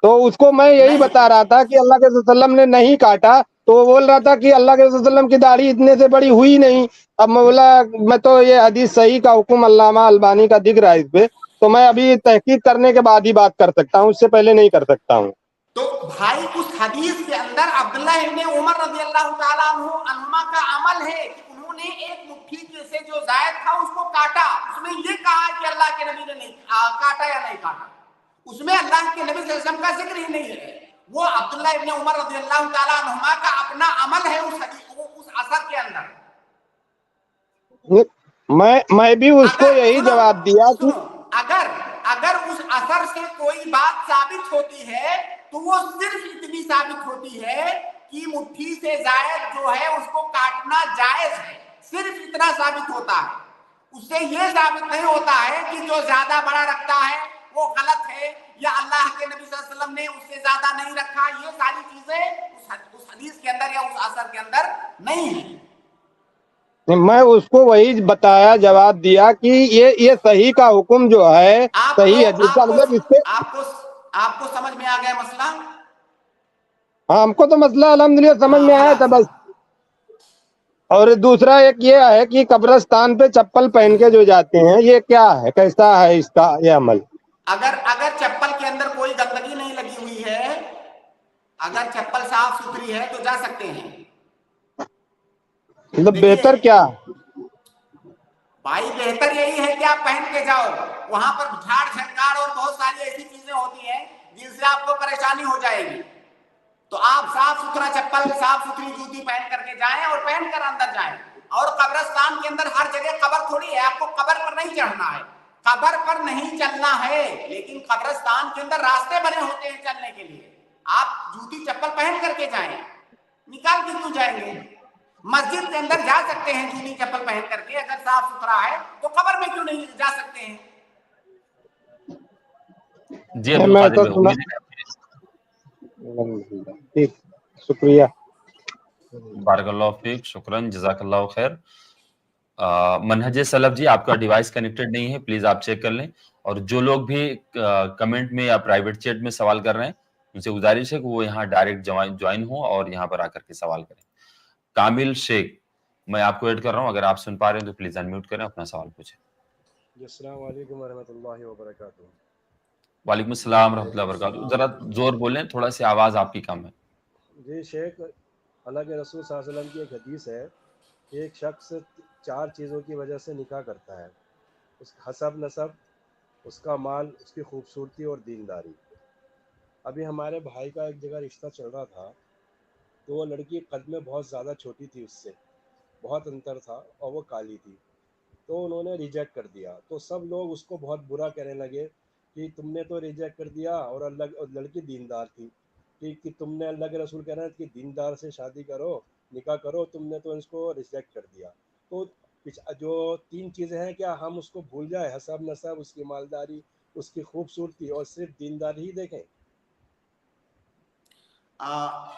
तो उसको मैं यही बता रहा था कि अल्लाह के वसल्लम ने नहीं काटा, तो वो बोल रहा था कि अल्लाह के वसल्लम की दाढ़ी इतने से बड़ी हुई नहीं। अब मैं बोला मैं तो ये हदीस सही का हुक्म अल्लामा अलबानी का दिख रहा है इस पे, तो मैं अभी तहकीक करने के बाद ही बात कर सकता हूँ, उससे पहले नहीं कर सकता हूँ। तो भाई उस हदीस के अंदर अब्दुल्लाह इब्न उमर रज़ियल्लाहु ताला अन्हुमा का अमल है कि उन्होंने एक मुट्ठी से जो जायद था उसको काटा। उसमें ये कहा कि अल्लाह के नबी ने नहीं काटा या नहीं काटा, उसमें अल्लाह के नबी सल्लल्लाहु अलैहि वसल्लम का जिक्र ही नहीं है। वो अब्दुल्लाह इब्न उमर रज़ियल्लाहु ताला अन्हुमा का अपना अमल है उस असर के अंदर। मैं भी उसको यही जवाब दिया कि अगर उस असर से कोई बात साबित होती है तो वो सिर्फ इतनी साबित होती है कि मुट्ठी से जायद जो है उसको काटना जायज है, सिर्फ इतना साबित होता है। उससे ये साबित नहीं होता है कि जो ज्यादा बड़ा रखता है वो गलत है या अल्लाह के नबी सल्लल्लाहु अलैहि वसल्लम ने उससे ज्यादा नहीं रखा। ये सारी चीजें उस हदीस के अंदर या उस असर के अंदर नहीं है। मैं उसको वही बताया, जवाब दिया कि ये सही का हुक्म जो है सही है, जिसका मतलब इससे आपको समझ में आ गया मसला? हाँ, हमको तो मसला अल्हम्दुलिल्लाह समझ में आया था बस। और दूसरा एक ये है कि कब्रिस्तान पे चप्पल पहन के जो जाते हैं, ये क्या है, कैसा है इसका ये अमल? अगर चप्पल के अंदर कोई गंदगी नहीं लगी हुई है, अगर चप्पल साफ सुथरी है तो जा सकते हैं। मतलब बेहतर क्या? भाई बेहतर यही है कि आप पहन के जाओ, वहां पर झाड़ झंकार और बहुत सारी ऐसी चीजें होती हैं जिनसे आपको परेशानी हो जाएगी। तो आप साफ सुथरा चप्पल, साफ सुथरी जूती पहन करके जाएं और पहन कर अंदर जाएं। और कब्रिस्तान के अंदर हर जगह कब्र थोड़ी है, आपको कब्र पर नहीं चढ़ना है, कब्र पर नहीं चलना है, लेकिन कब्रिस्तान के अंदर रास्ते बने होते हैं चलने के लिए। आप जूती चप्पल पहन करके जाएं, निकाल के क्यों जाएंगे? मस्जिद के अंदर जा सकते हैं जूती चप्पल पहन करके, अगर साफ सुथरा है तो कब्र में क्यों नहीं जा सकते हैं? जी अब्दुल कादिर भाई, उम्मीद है ठीक, शुक्रिया। बारकल्लाहु फीक, शुक्रन, जज़ाकल्लाहु खैर। मनहज सलफ जी, आपका डिवाइस कनेक्टेड नहीं है, प्लीज आप चेक कर लें। और जो लोग भी कमेंट में या प्राइवेट चैट में सवाल कर रहे हैं, उनसे गुजारिश है कि वो यहाँ डायरेक्ट ज्वाइन हो और यहाँ पर आकर के सवाल करें। कामिल शेख, मैं आपको ऐड कर रहा हूँ, अगर आप सुन पा रहे हैं तो प्लीज अनम्यूट करें, अपना सवाल पूछें। अस्सलाम वालेकुम वरहमतुल्लाहि वबरकातुहू। वालेकुम अस्सलाम रहमतुल्लाहि वबरकातुहू। जरा जोर बोलें, थोड़ा सी आवाज आपकी कम है। जी शेख, अल्लाह के रसूल सल्लल्लाहु अलैहि वसल्लम की एक हदीस है कि एक शख्स 4 चीज़ों की वजह से निकाह करता है, उसका हसब नसब, उसका माल, उसकी खूबसूरती और दीनदारी। अभी हमारे भाई का एक जगह रिश्ता चल रहा था, तो वो लड़की कद में बहुत ज़्यादा छोटी थी, उससे बहुत अंतर था और वो काली थी, तो उन्होंने रिजेक्ट कर दिया। तो सब लोग उसको बहुत बुरा कहने लगे कि तुमने तो रिजेक्ट कर दिया और अल्लाह और लड़की दीनदार थी कि तुमने अल्लाह के रसूल कह रहे हैं कि दीनदार से शादी करो, निकाह करो, तुमने तो इसको रिजेक्ट कर दिया। तो जो 3 चीज़ें हैं क्या हम उसको भूल जाए, हसब नसब, उसकी मालदारी, उसकी खूबसूरती और सिर्फ दीनदारी ही देखें?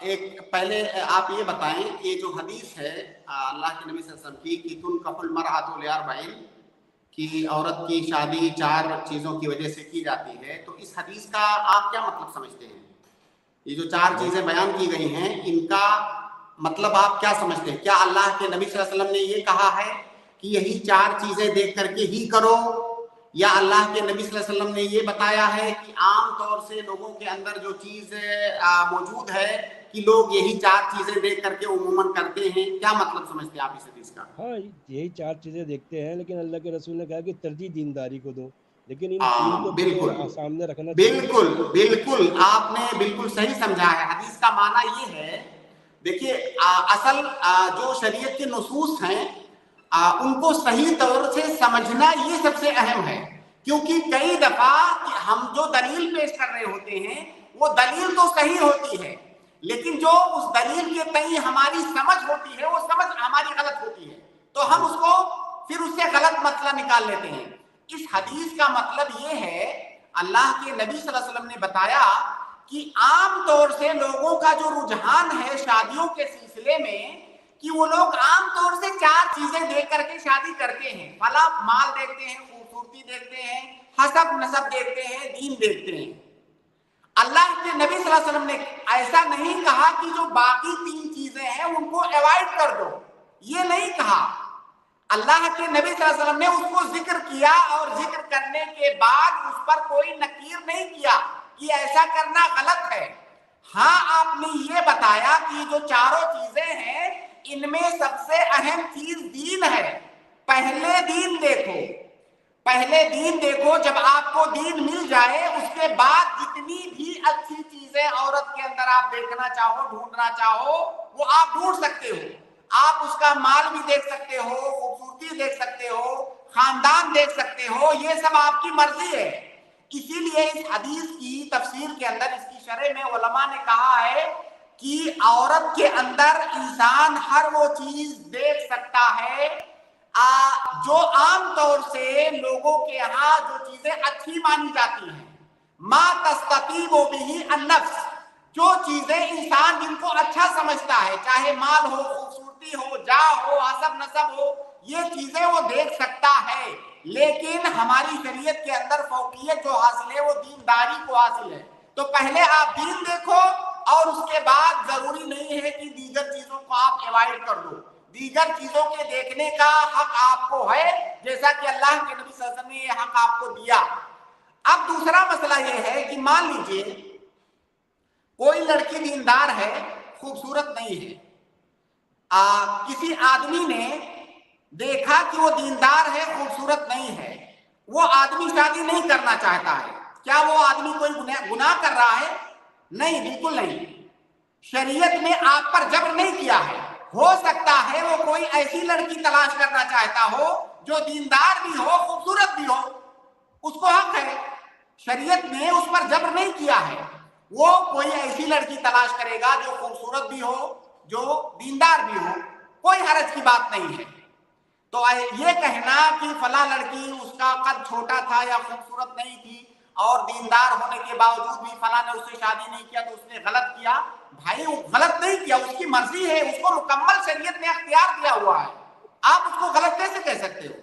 एक पहले आप ये बताएं, ये जो हदीस है अल्लाह के नबी सल्लल्लाहु अलैहि वसल्लम की कि तुनकहुल मरअतु लिअरबईन, कि औरत की शादी 4 चीज़ों की वजह से की जाती है, तो इस हदीस का आप क्या मतलब समझते हैं? ये जो 4 चीज़ें बयान की गई हैं, इनका मतलब आप क्या समझते हैं? क्या अल्लाह के नबी सल्लल्लाहु अलैहि वसल्लम ने ये कहा है कि यही 4 चीज़ें देख करके ही करो, या अल्लाह के नबी सल्लल्लाहु अलैहि वसल्लम ने ये बताया है कि आम तौर से लोगों के अंदर जो चीज़ मौजूद है कि लोग यही 4 चीज़ें देख करके उमूमन करते हैं? क्या मतलब समझते हैं आप इस हदीस का? हाँ, यही 4 चीज़ें देखते हैं, लेकिन अल्लाह के रसूल ने कहा कि तरजीह दीनदारी को दो, लेकिन इन 3 को भी बिल्कुल तो सामने रखना चाहिए। बिल्कुल बिल्कुल, आपने बिल्कुल सही समझा है। हदीस का माना ये है, देखिए असल जो शरीयत के नुसूस हैं उनको सही तौर से समझना ये सबसे अहम है, क्योंकि कई दफा हम जो दलील पेश कर रहे होते हैं वो दलील तो सही होती है, लेकिन जो उस दलील के तई हमारी समझ होती है वो समझ हमारी गलत होती है, तो हम उसको फिर उससे गलत मसला निकाल लेते हैं। इस हदीस का मतलब ये है, अल्लाह के नबी सल्लल्लाहु अलैहि वसल्लम ने बताया कि आम तौर से लोगों का जो रुझान है शादियों के सिलसिले में, कि वो लोग आम तौर से 4 चीजें देख करके शादी करते हैं। फला माल देखते हैं, खूबसूरती देखते हैं, हसब नसब देखते हैं, दीन देखते हैं। अल्लाह के नबी सल्लल्लाहु अलैहि वसल्लम ने ऐसा नहीं कहा कि जो बाकी 3 चीजें हैं उनको अवॉइड कर दो, ये नहीं कहा। अल्लाह के नबी सल्लल्लाहु अलैहि वसल्लम ने उसको जिक्र किया और जिक्र करने के बाद उस पर कोई नकीर नहीं किया कि ऐसा करना गलत है। हाँ, आपने ये बताया कि जो चारों चीजें हैं इनमें सबसे अहम चीज दीन है। पहले दीन देखो, पहले दीन देखो, जब आपको दीन मिल जाए उसके बाद जितनी भी अच्छी चीजें औरत के अंदर आप देखना चाहो, ढूंढना चाहो, वो आप ढूंढ सकते हो। आप उसका माल भी देख सकते हो, खूबसूरती देख सकते हो, खानदान देख सकते हो, ये सब आपकी मर्जी है। इसीलिए इस हदीस की तफसीर के अंदर, इसकी शरह में उलमा ने कहा है कि औरत के अंदर इंसान हर वो चीज देख सकता है जो आम तौर से लोगों के यहाँ जो चीजें अच्छी मानी जाती हैं। मा तस्ततीबु बिही अन्नफ्स, जो चीजें इंसान जिनको अच्छा समझता है, चाहे माल हो, खूबसूरती हो, जा हो, हसब नसब हो, ये चीजें वो देख सकता है। लेकिन हमारी शरीयत के अंदर फौकियत जो हासिल है वो दीनदारी को हासिल है। तो पहले आप दीन देखो और उसके बाद जरूरी नहीं है कि दीगर चीजों को आप अवॉइड कर दो। दीगर चीजों के देखने का हक आपको है, जैसा कि अल्लाह के नबी सल्लल्लाहु अलैहि वसल्लम ने ये हक आपको दिया। अब दूसरा मसला ये है कि मान लीजिए कोई लड़की दीनदार है, खूबसूरत नहीं है, किसी आदमी ने देखा कि वो दीनदार है, खूबसूरत नहीं है, वो आदमी शादी नहीं करना चाहता है, क्या वो आदमी कोई गुनाह कर रहा है? नहीं, बिल्कुल नहीं। शरीयत ने आप पर जबर नहीं किया है। हो सकता है वो कोई ऐसी लड़की तलाश करना चाहता हो जो दीनदार भी हो, खूबसूरत भी हो, उसको हक है। शरीयत ने उस पर जबर नहीं किया है। वो कोई ऐसी लड़की तलाश करेगा जो खूबसूरत भी हो, जो दीनदार भी हो, कोई हरज की बात नहीं है। तो ये कहना कि फला लड़की उसका कद छोटा था या खूबसूरत नहीं थी और दीनदार होने के बावजूद भी फला ने उससे शादी नहीं किया तो उसने गलत किया, भाई वो गलत नहीं किया, उसकी मर्जी है, उसको मुकम्मल शरीयत ने अख्तियार दिया हुआ है, आप उसको गलत कैसे कह सकते हो?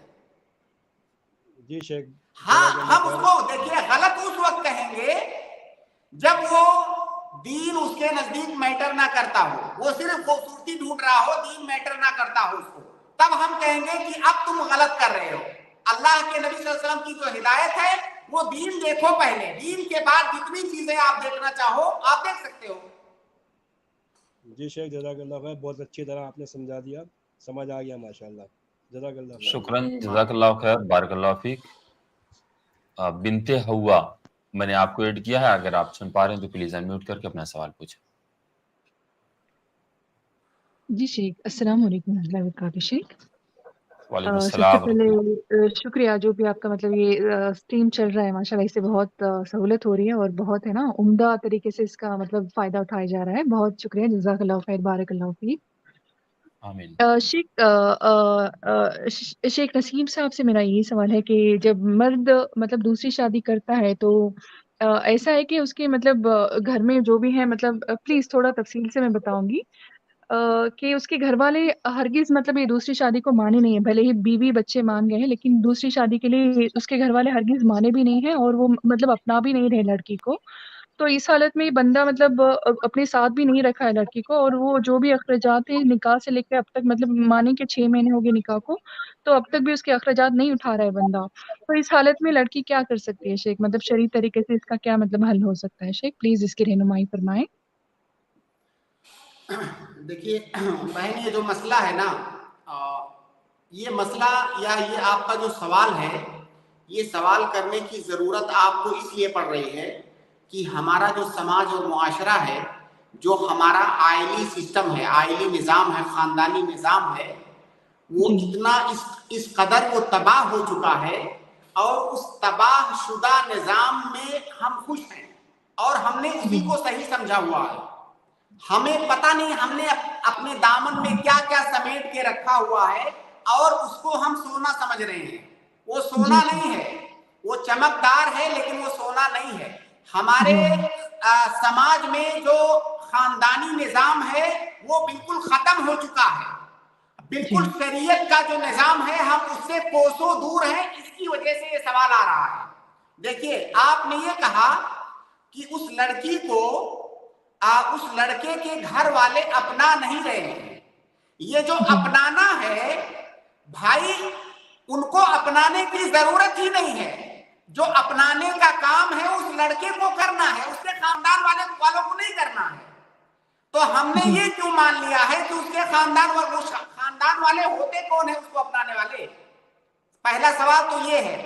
जी शेख। हाँ, हम उसको देखिए गलत उस वक्त कहेंगे जब वो दीन उसके नजदीक मैटर ना करता हो, वो सिर्फ खूबसूरती ढूंढ रहा हो, दीन मैटर ना करता हो उसको, तब हम कहेंगे कि अब तुम गलत कर रहे हो। अल्लाह के नबी सल्लल्लाहु अलैहि वसल्लम की जो हिदायत है वो दीन देखो पहले, दीन के बाद जितनी चीजें आप देखना चाहो आप देख सकते हो। जी शेख, जज़ाकल्लाह खैर, बहुत अच्छी तरह आपने समझा दिया, समझ आ गया माशाल्लाह, जज़ाकल्लाह खैर। शुक्रन, जज़ाकल्लाह खैर, बारकल्लाह फीक। बिनते हवा, मैंने आपको ऐड किया है, अगर आप सुन पा रहे हैं तो प्लीज अनम्यूट करके अपना सवाल पूछें। जी शेख, अस्सलाम वालेकुम रहमतुल्लाहि व बरकातुहू शेख। वालेकुम सबसे अस्सलाम पहले रहमतुल्लाह। शुक्रिया जो भी आपका मतलब ये स्ट्रीम चल रहा है माशाल्लाह, इससे बहुत सहूलत हो रही है और बहुत है ना उम्दा तरीके से इसका मतलब फ़ायदा उठाया जा रहा है। बहुत शुक्रिया, जज़ाकल्लाहु खैर, बारकल्लाहु फ़ीक। आमीन। शेख नसीम साहब से मेरा यही सवाल है कि जब मर्द मतलब दूसरी शादी करता है तो ऐसा है कि उसके मतलब घर में जो भी है मतलब प्लीज़ थोड़ा तफ़सील से मैं बताऊँगी कि उसके घरवाले हरगिज़ मतलब ये दूसरी शादी को माने नहीं है। भले ही बीवी बच्चे मान गए हैं, लेकिन दूसरी शादी के लिए उसके घरवाले हरगिज़ माने भी नहीं हैं और वो मतलब अपना भी नहीं रहे लड़की को। तो इस हालत में ये बंदा मतलब अपने साथ भी नहीं रखा है लड़की को और वो जो भी अखराजात हैं निकाह से लेके अब तक मतलब माने कि 6 महीने हो गए निकाह को, तो अब तक भी उसके अखराजात नहीं उठा रहा है बंदा। तो इस हालत में लड़की क्या कर सकती है शेख? मतलब शरई तरीके से इसका क्या मतलब हल हो सकता है शेख? प्लीज़ इसकी रहनुमाई फरमाएँ। देखिए बहन, ये जो मसला है ना, ये मसला या ये आपका जो सवाल है, ये सवाल करने की ज़रूरत आपको इसलिए पड़ रही है कि हमारा जो समाज और मुआशरा है, जो हमारा आइली सिस्टम है, आइली निज़ाम है, ख़ानदानी निज़ाम है, वो जी। इतना इस कदर वो तबाह हो चुका है और उस तबाह शुदा निज़ाम में हम खुश हैं और हमने उसी जी। को सही समझा हुआ है। हमें पता नहीं हमने अपने दामन में क्या क्या समेट के रखा हुआ है और उसको हम सोना समझ रहे हैं। वो जी, सोना जी। नहीं है, वो चमकदार है लेकिन वो सोना नहीं है। हमारे जी। समाज में जो खानदानी निजाम है वो बिल्कुल खत्म हो चुका है। बिल्कुल जी। शरीयत का जो निजाम है हम उससे कोसों दूर हैं। इसकी वजह से ये सवाल आ रहा है। देखिए, आपने ये कहा कि उस लड़की को उस लड़के के घर वाले अपना नहीं रहे हैं। ये जो जी। अपनाना है भाई, उनको अपनाने की जरूरत ही नहीं है। जो अपनाने का काम है उस लड़के को करना है, उसके खानदान वालों को नहीं करना है। तो हमने जी। ये क्यों मान लिया है कि उसके खानदान वाले होते कौन है उसको अपनाने वाले? पहला सवाल तो ये है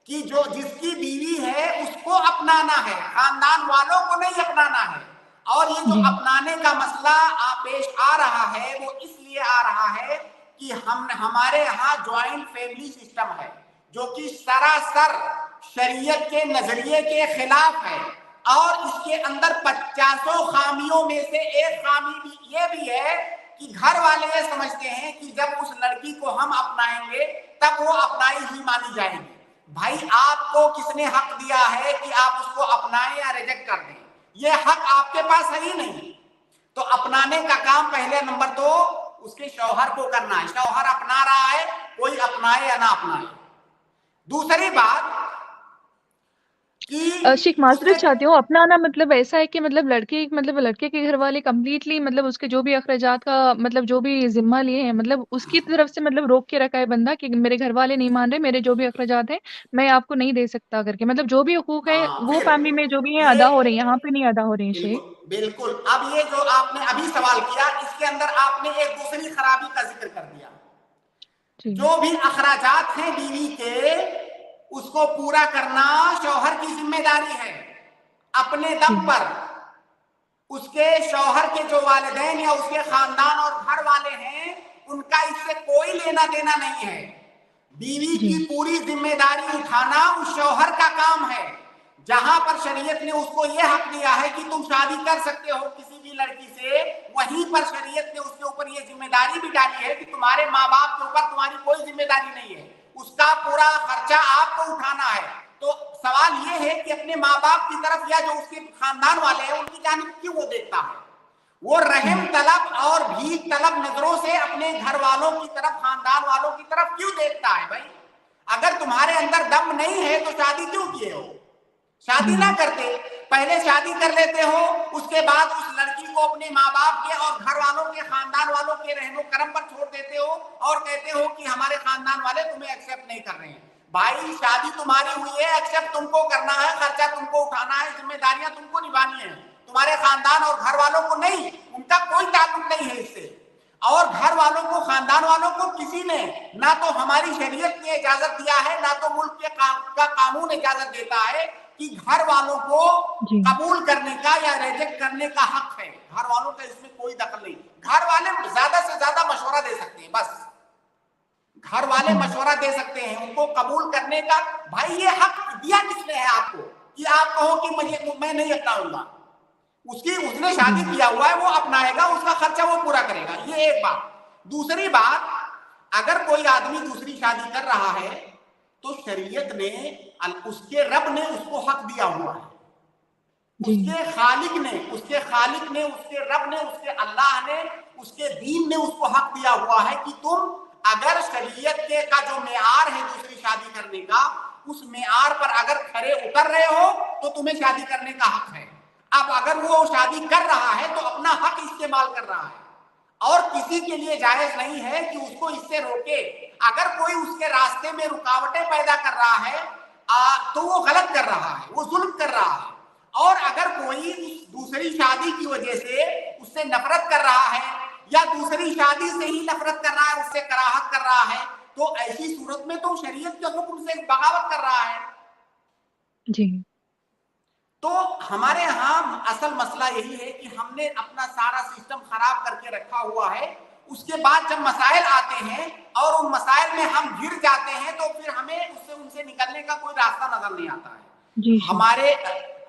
कि जो जिसकी बीवी है उसको अपनाना है, खानदान वालों को नहीं अपनाना है। और ये जो जी। अपनाने का मसला पेश आ रहा है वो इसलिए आ रहा है कि हमारे यहाँ ज्वाइंट फैमिली सिस्टम है जो कि सरासर शरीयत के नजरिए के खिलाफ है और इसके अंदर 50 खामियों में से एक खामी भी ये भी है कि घर वाले ये समझते हैं कि जब उस लड़की को हम अपनाएंगे तब वो अपनाई ही मानी जाएगी। भाई, आपको किसने हक दिया है कि आप उसको अपनाएं या रिजेक्ट कर दें? ये हक आपके पास है ही नहीं। तो अपनाने का काम पहले नंबर तो उसके शौहर को करना है। शौहर अपना रहा है, कोई अपनाए या ना अपनाए। दूसरी बात कि शेख माजरत चाहती हूँ, अपनाना मतलब ऐसा है कि मतलब लड़के के घर वाले कंप्लीटली मतलब उसके जो भी अखराजात का मतलब जो भी जिम्मा लिए हैं मतलब उसकी तरफ से मतलब रोक के रखा है बंदा कि मेरे घर वाले नहीं मान रहे, मेरे जो भी अखराजात हैं मैं आपको नहीं दे सकता करके, मतलब जो भी हुकूक है वो फिर फैमिली में जो भी है ये अदा हो रहे हैं, यहाँ पे नहीं अदा हो रहे हैं शेख। बिल्कुल बिल्कुल। अब ये जो आपने अभी सवाल किया इसके अंदर आपने एक दूसरी खराबी का जिक्र कर दिया। जी। जो भी अखराजात हैं बीवी के, उसको पूरा करना शौहर की जिम्मेदारी है। अपने जी। दम पर उसके शौहर के जो वालिदैन या उसके खानदान और घर वाले हैं उनका इससे कोई लेना देना नहीं है। बीवी जी। की पूरी जिम्मेदारी उठाना उस शौहर का काम है। जहां पर शरीयत ने उसको यह हक दिया है कि तुम शादी कर सकते हो किसी भी लड़की से, वहीं पर शरीयत ने उसके ऊपर यह जिम्मेदारी भी डाली है कि तुम्हारे माँ बाप के ऊपर तुम्हारी कोई जिम्मेदारी नहीं है, उसका पूरा खर्चा आपको उठाना है। तो सवाल यह है कि अपने माँ बाप की तरफ या जो उसके खानदान वाले हैं उनकी जानिब क्यों वो देखता है? वो रहम तलब और भीख तलब नजरों से अपने घर वालों की तरफ, खानदान वालों की तरफ क्यों देखता है? भाई, अगर तुम्हारे अंदर दम नहीं है तो शादी क्यों किए हो? शादी ना करते, पहले शादी कर लेते हो, उसके बाद उस लड़की को अपने माँ बाप के और घर वालों के, खानदान वालों के रहमो करम पर छोड़ देते हो और कहते हो कि हमारे खानदान वाले तुम्हें एक्सेप्ट नहीं कर रहे हैं। भाई, शादी तुम्हारी हुई है, एक्सेप्ट तुमको करना है, खर्चा तुमको उठाना है, जिम्मेदारियां तुमको निभानी है, तुम्हारे खानदान और घर वालों को नहीं। उनका कोई ताल्लुक नहीं है इससे। और घर वालों को, खानदान वालों को किसी ने ना तो हमारी शरीयत ने इजाजत दिया है, ना तो मुल्क के का कानून इजाजत देता है कि घर वालों को जी। कबूल करने का या रिजेक्ट करने का हक है। घर वालों का इसमें कोई दखल नहीं। घर वाले ज्यादा से ज्यादा मशवरा दे सकते हैं, बस घर वाले मशवरा दे सकते हैं, उनको कबूल करने का भाई ये हक दिया किसने है आपको कि आप कहो कि मैं नहीं अपनाऊंगा। उसने शादी किया हुआ है, वो अपनाएगा, उसका खर्चा वो पूरा करेगा, ये एक बात। दूसरी बात, अगर कोई आदमी दूसरी शादी कर रहा है तो शरीयत ने, उसके रब ने उसको हक दिया हुआ है, उसके खालिक ने, उसके रब ने, उसके अल्लाह ने, उसके दीन ने उसको हक दिया हुआ है कि तुम अगर शरीयत के का जो मेयार है दूसरी शादी करने का, उस मेयार पर अगर खरे उतर रहे हो तो तुम्हें शादी करने का हक है। अब अगर वो शादी कर रहा है तो अपना हक इस्तेमाल कर रहा है और किसी के लिए जायज नहीं है कि उसको इससे रोके। अगर कोई उसके रास्ते में रुकावटें पैदा कर रहा है तो वो गलत कर रहा है, वो जुल्म कर रहा है। और अगर कोई दूसरी शादी की वजह से उससे नफरत कर रहा है या दूसरी शादी से ही नफरत कर रहा है, उससे कराहत कर रहा है, तो ऐसी सूरत में तो शरीयत के हुक्म से बगावत कर रहा है जी। तो हमारे यहाँ असल मसला यही है कि हमने अपना सारा सिस्टम खराब करके रखा हुआ है। उसके बाद जब मसाइल आते हैं और उन मसाइल में हम घिर जाते हैं तो फिर हमें उनसे निकलने का कोई रास्ता नजर नहीं आता है। जी। हमारे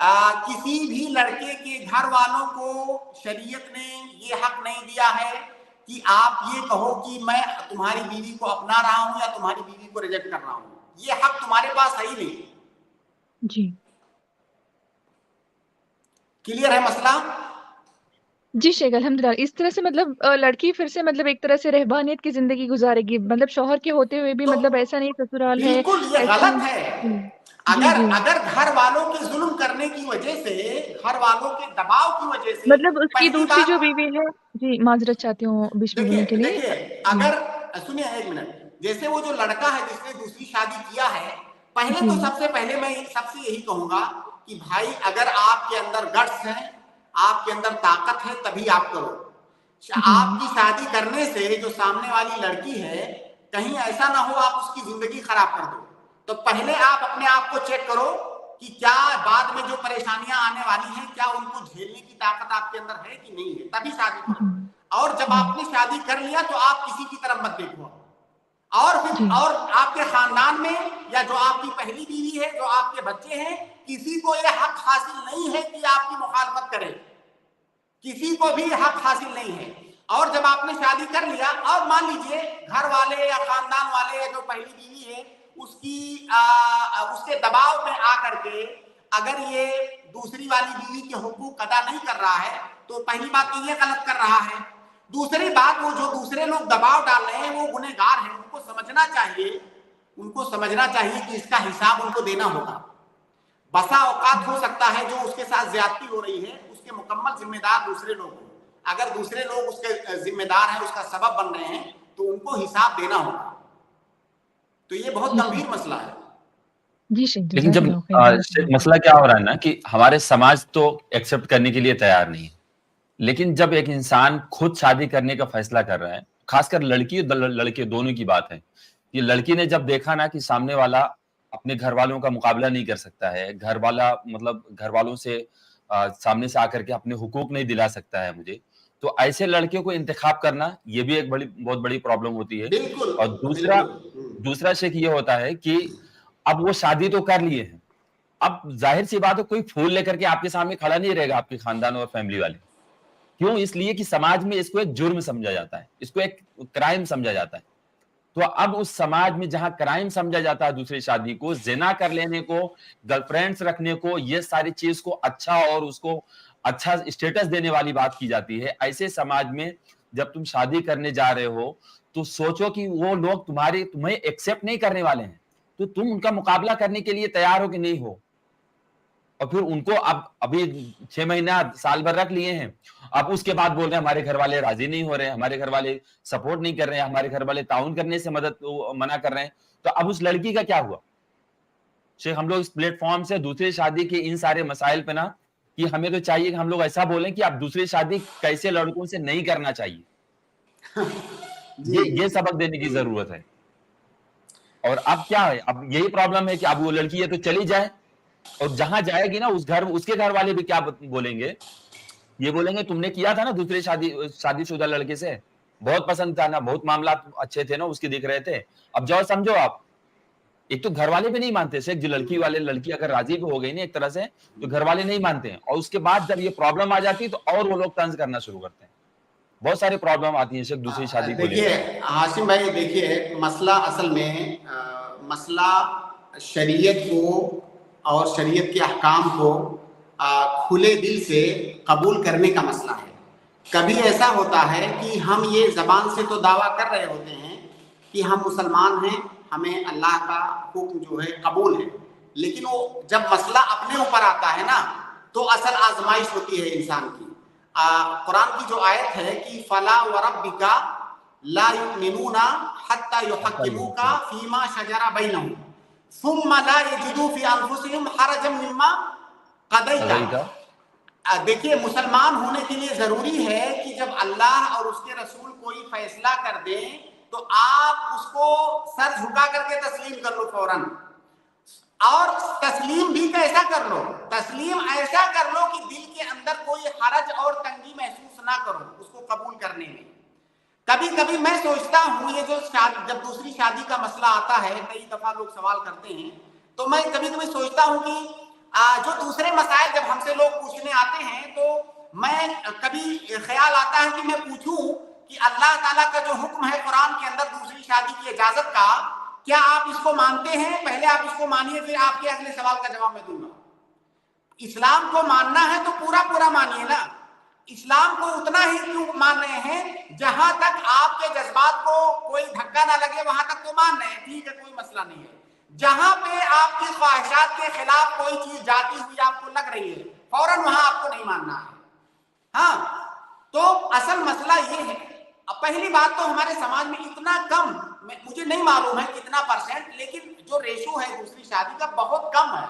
किसी भी लड़के के घर वालों को शरीयत ने ये हक नहीं दिया है कि आप ये कहो कि मैं तुम्हारी बीवी को अपना रहा हूं या तुम्हारी बीवी को रिजेक्ट कर रहा हूं। ये हक तुम्हारे पास है ही नहीं। जी। क्लियर है मसला? जी शेख, अल्हम्दुलिल्लाह। इस तरह से मतलब लड़की फिर से मतलब एक तरह से रहबानियत की जिंदगी गुजारेगी, मतलब शौहर के होते हुए भी तो मतलब ऐसा नहीं ससुराल है, बिल्कुल ये ऐसा गलत नहीं। है। जी जी। अगर घर वालों के जुल्म करने की वजह से, घर वालों के दबाव की वजह से, मतलब उसकी पहली दूसरी जो बात बीवी है, जी माजरत चाहती हूँ बीच में बोलने के लिए। देखिए अगर सुनिए एक मिनट, जैसे वो जो लड़का है जिसने दूसरी शादी किया है, पहले तो सबसे पहले मैं सबसे यही कहूंगा कि भाई अगर आपके अंदर गट्स है, आपके अंदर ताकत है, तभी आप करो। आपकी शादी करने से जो सामने वाली लड़की है, कहीं ऐसा ना हो आप उसकी जिंदगी खराब कर दो। तो पहले आप अपने आप को चेक करो कि क्या बाद में जो परेशानियां आने वाली हैं, क्या उनको झेलने की ताकत आपके अंदर है कि नहीं है, तभी शादी करो। और जब आपने शादी कर लिया तो आप किसी की तरफ मत देखो। और आपके खानदान में या जो आपकी पहली बीवी है, जो आपके बच्चे हैं, किसी को यह हक हासिल नहीं है कि आपकी मुखालफत करे, किसी को भी हक हासिल नहीं है। और जब आपने शादी कर लिया और मान लीजिए घर वाले या खानदान वाले या जो पहली बीवी है उसके दबाव में आकर के अगर ये दूसरी वाली बीवी के हुकूक अदा नहीं कर रहा है, तो पहली बात तो ये गलत कर रहा है। दूसरी बात, वो जो दूसरे लोग दबाव डाल रहे हैं वो गुनहगार हैं, उनको समझना चाहिए कि इसका हिसाब उनको देना होगा। बसा औकात हो सकता है जो उसके साथ ज्यादती हो रही है उसके मुकम्मल जिम्मेदार दूसरे लोग हों। अगर दूसरे लोग उसके जिम्मेदार हैं, उसका सबब बन रहे हैं, तो उनको हिसाब देना होगा। तो ये बहुत गंभीर मसला है। जी लेकिन जब मसला क्या हो रहा है ना कि हमारे समाज तो एक्सेप्ट करने के लिए तैयार नहीं है, लेकिन जब एक इंसान खुद शादी करने का फैसला कर रहा है, खासकर लड़की और लड़के दोनों की बात है, ये लड़की ने जब देखा ना कि सामने वाला अपने घर वालों का मुकाबला नहीं कर सकता है, घर वालों से सामने से आकर के अपने हुकूक नहीं दिला सकता है मुझे, तो ऐसे लड़के को इंतखाब करना ये भी एक बहुत बड़ी प्रॉब्लम होती है। और दूसरा शेख ये होता है कि अब वो शादी तो कर लिए हैं, अब जाहिर सी बात है कोई फूल लेकर के आपके सामने खड़ा नहीं रहेगा आपके खानदान और फैमिली वाले। क्यों? इसलिए कि समाज में इसको एक जुर्म समझा जाता है, इसको एक क्राइम समझा जाता है। तो अब उस समाज में जहां क्राइम समझा जाता है दूसरी शादी को, जिना कर लेने को, गर्लफ्रेंड्स रखने को, ये सारी चीज को अच्छा और उसको अच्छा स्टेटस देने वाली बात की जाती है। ऐसे समाज में जब तुम शादी करने जा रहे हो तो सोचो कि वो लोग तुम्हें एक्सेप्ट नहीं करने वाले हैं, तो तुम उनका मुकाबला करने के लिए तैयार हो कि नहीं हो। और फिर उनको अब अभी 6 महीना साल भर रख लिए हैं, अब उसके बाद बोल रहे हैं हमारे घर वाले राजी नहीं हो रहे हैं, हमारे घर वाले सपोर्ट नहीं कर रहे हैं, हमारे घर वाले ताउन करने से मना कर रहे हैं। तो अब उस लड़की का क्या हुआ? शेख, हम लोग इस प्लेटफॉर्म से दूसरी शादी के इन सारे मसाइल पे ना, कि हमें तो चाहिए कि हम लोग ऐसा बोलें कि अब दूसरी शादी कैसे लड़कों से नहीं करना चाहिए। ये सबक देने की जरूरत है। और अब क्या है, अब यही प्रॉब्लम है कि अब वो लड़की है तो चली जाए, और जहां जाएगी ना उसके घर वाले भी क्या बोलेंगे, ये बोलेंगे तुमने किया था ना दूसरे शादीशुदा लड़के से, बहुत पसंद था ना, बहुत मामला अच्छे थे ना उसके दिख रहे थे। अब जाओ समझो आप, एक तो घर वाले भी नहीं मानते शेख, जो लड़की अगर राजी भी हो गई ना एक तरह से, तो घर वाले नहीं मानते हैं, और उसके बाद जब ये प्रॉब्लम आ जाती है तो और वो लोग तंज करना शुरू करते हैं। बहुत सारी प्रॉब्लम आती है शेख दूसरी शादी को देखिए लेकर। हाशिम भाई, देखिए मसला असल में मसला शरीयत को और शरीयत के अहकाम को खुले दिल से कबूल करने का मसला है। कभी ऐसा होता है कि हम ये ज़बान से तो दावा कर रहे होते हैं कि हम मुसलमान हैं, हमें अल्लाह का हुक्म जो है कबूल है, लेकिन वो जब मसला अपने ऊपर आता है ना, तो असल आजमाइश होती है इंसान की। कुरान की जो आयत है कि फला व रब्बिका ला युमिनूना हत्ता युहक्किमुका फीमा शजरा बैनहुम सुम्मा ला यजिदू फी अनफुसिहिम हरजम मिम्मा क़दैता। देखिए, मुसलमान होने के लिए जरूरी है कि जब अल्लाह और उसके रसूल कोई फैसला कर दे तो आप उसको सर झुका करके तस्लीम कर लो फौरन। और तस्लीम भी कैसा कर लो, तस्लीम ऐसा कर लो कि दिल के अंदर कोई हरज और तंगी महसूस ना करो उसको कबूल करने में। कभी कभी मैं सोचता हूँ, ये जो जब दूसरी शादी का मसला आता है, कई दफा लोग सवाल करते हैं, तो मैं कभी कभी सोचता हूँ कि जो दूसरे मसाइल जब हमसे लोग पूछने आते हैं तो मैं कभी ख्याल आता है कि मैं पूछूं कि अल्लाह ताला का जो हुक्म है कुरान के अंदर दूसरी शादी की इजाजत का, क्या आप इसको मानते हैं? पहले आप इसको मानिए, फिर आपके अगले सवाल का जवाब मैं दूंगा। इस्लाम को मानना है तो पूरा पूरा मानिए ना। इस्लाम को उतना ही क्यों मान रहे हैं जहां तक आपके जज्बात को कोई धक्का ना लगे, वहां तक तो मान रहे हैं, ठीक है, कोई मसला नहीं है। जहां पे आपकी ख्वाहिशात के खिलाफ कोई चीज जाती हुई आपको लग रही है, फौरन वहां आपको नहीं मानना है। हाँ, तो असल मसला ये है। अब पहली बात तो हमारे समाज में इतना कम, मुझे नहीं मालूम है कितना परसेंट, लेकिन जो रेशो है दूसरी शादी का बहुत कम है।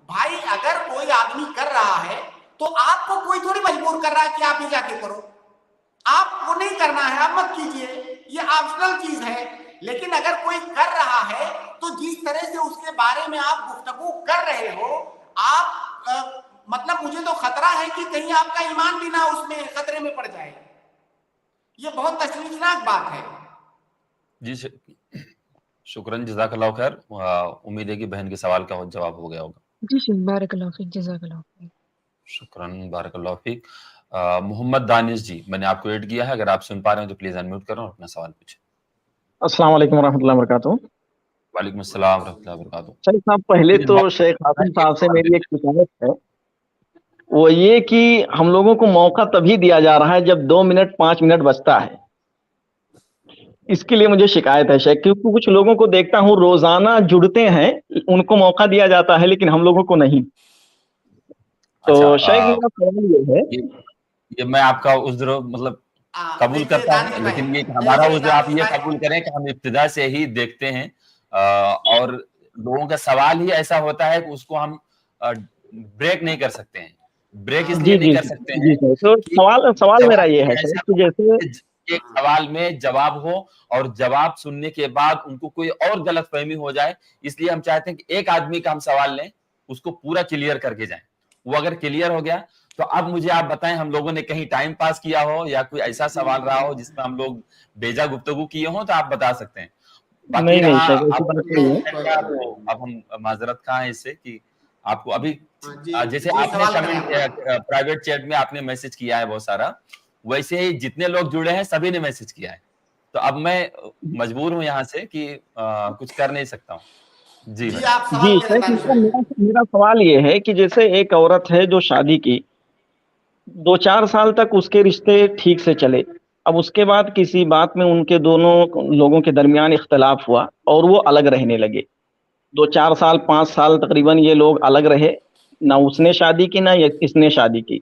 भाई अगर कोई आदमी कर रहा है तो आपको कोई थोड़ी मजबूर कर रहा है कि आप भी जाके करो। आपको नहीं करना है, आप मत कीजिए, ये ऑप्शनल चीज है। लेकिन अगर कोई कर रहा है तो जिस तरह से उसके बारे में आप गुफ्तगू कर रहे हो, आप मतलब मुझे तो खतरा है कि कहीं आपका ईमान भी ना उसमें खतरे में पड़ जाए। ये बहुत तशवीशनाक बात है। जी शुक्रन, जज़ाकल्लाह खैर। उम्मीद है कि बहन के सवाल का जवाब हो गया होगा। जी शेख, बारकल्लाह फीक, जज़ाकल्लाह खैर। शुक्रन, बारकल्लाह फीक। मोहम्मद दानिश जी, मैंने आपको ऐड किया है, अगर आप सुन पा रहे हैं तो प्लीज अनम्यूट करें और अपना सवाल पूछें। अस्सलाम वालेकुम रहमतुल्लाहि व बरकातुहू। वालेकुम अस्सलाम रहमतुल्लाहि व बरकातुहू। शेख साहब, पहले तो शेख हासिम साहब से मेरी एक शिकायत है, वो ये कि हम लोगों को मौका तभी दिया जा रहा है जब 2 मिनट 5 मिनट बचता है। इसके लिए मुझे शिकायत है शेख, क्योंकि कुछ लोगों को देखता हूँ रोजाना जुड़ते हैं, उनको मौका दिया जाता है लेकिन हम लोगों को नहीं। तो शेख मेरा सवाल ये है, ये मैं आपका उज्र मतलब कबूल करता हूँ, लेकिन ये हमारा उज्र आप ये कबूल करें कि हम इब्तिदा से ही देखते हैं, और लोगों का सवाल ही ऐसा होता है कि उसको हम ब्रेक नहीं कर सकते हैं। ब्रेक इसलिए नहीं कर सकते हैं तो सवाल मेरा ये है कि जैसे एक सवाल में जवाब हो और जवाब सुनने के बाद उनको कोई और गलतफहमी हो जाए, इसलिए हम चाहते हैं कि एक आदमी का हम सवाल लें, उसको पूरा क्लियर करके जाएं। वो अगर क्लियर हो गया तो अब मुझे आप बताएं, हम लोगों ने कहीं टाइम पास किया हो या कोई ऐसा सवाल रहा हो जिसमें हम लोग बेजा गुफ्तगू किए हो, तो आप बता सकते हैं। बाकी अब हम माजरत कहाँ है इससे कि आपको अभी जैसे आपने प्राइवेट चैट में आपने मैसेज किया है बहुत सारा, वैसे ही जितने लोग जुड़े हैं सभी ने मैसेज किया है, तो अब मैं मजबूर हूं यहाँ से कि कुछ कर नहीं सकता हूँ। जी मेरा सवाल ये है कि जैसे एक औरत है जो शादी की 2-4 साल तक उसके रिश्ते ठीक से चले, अब उसके बाद किसी बात में उनके दोनों लोगों के दरमियान इख्तलाफ हुआ और वो अलग रहने लगे। 2-4 साल 5 साल तकरीबन ये लोग अलग रहे, ना उसने शादी की ना इसने शादी की।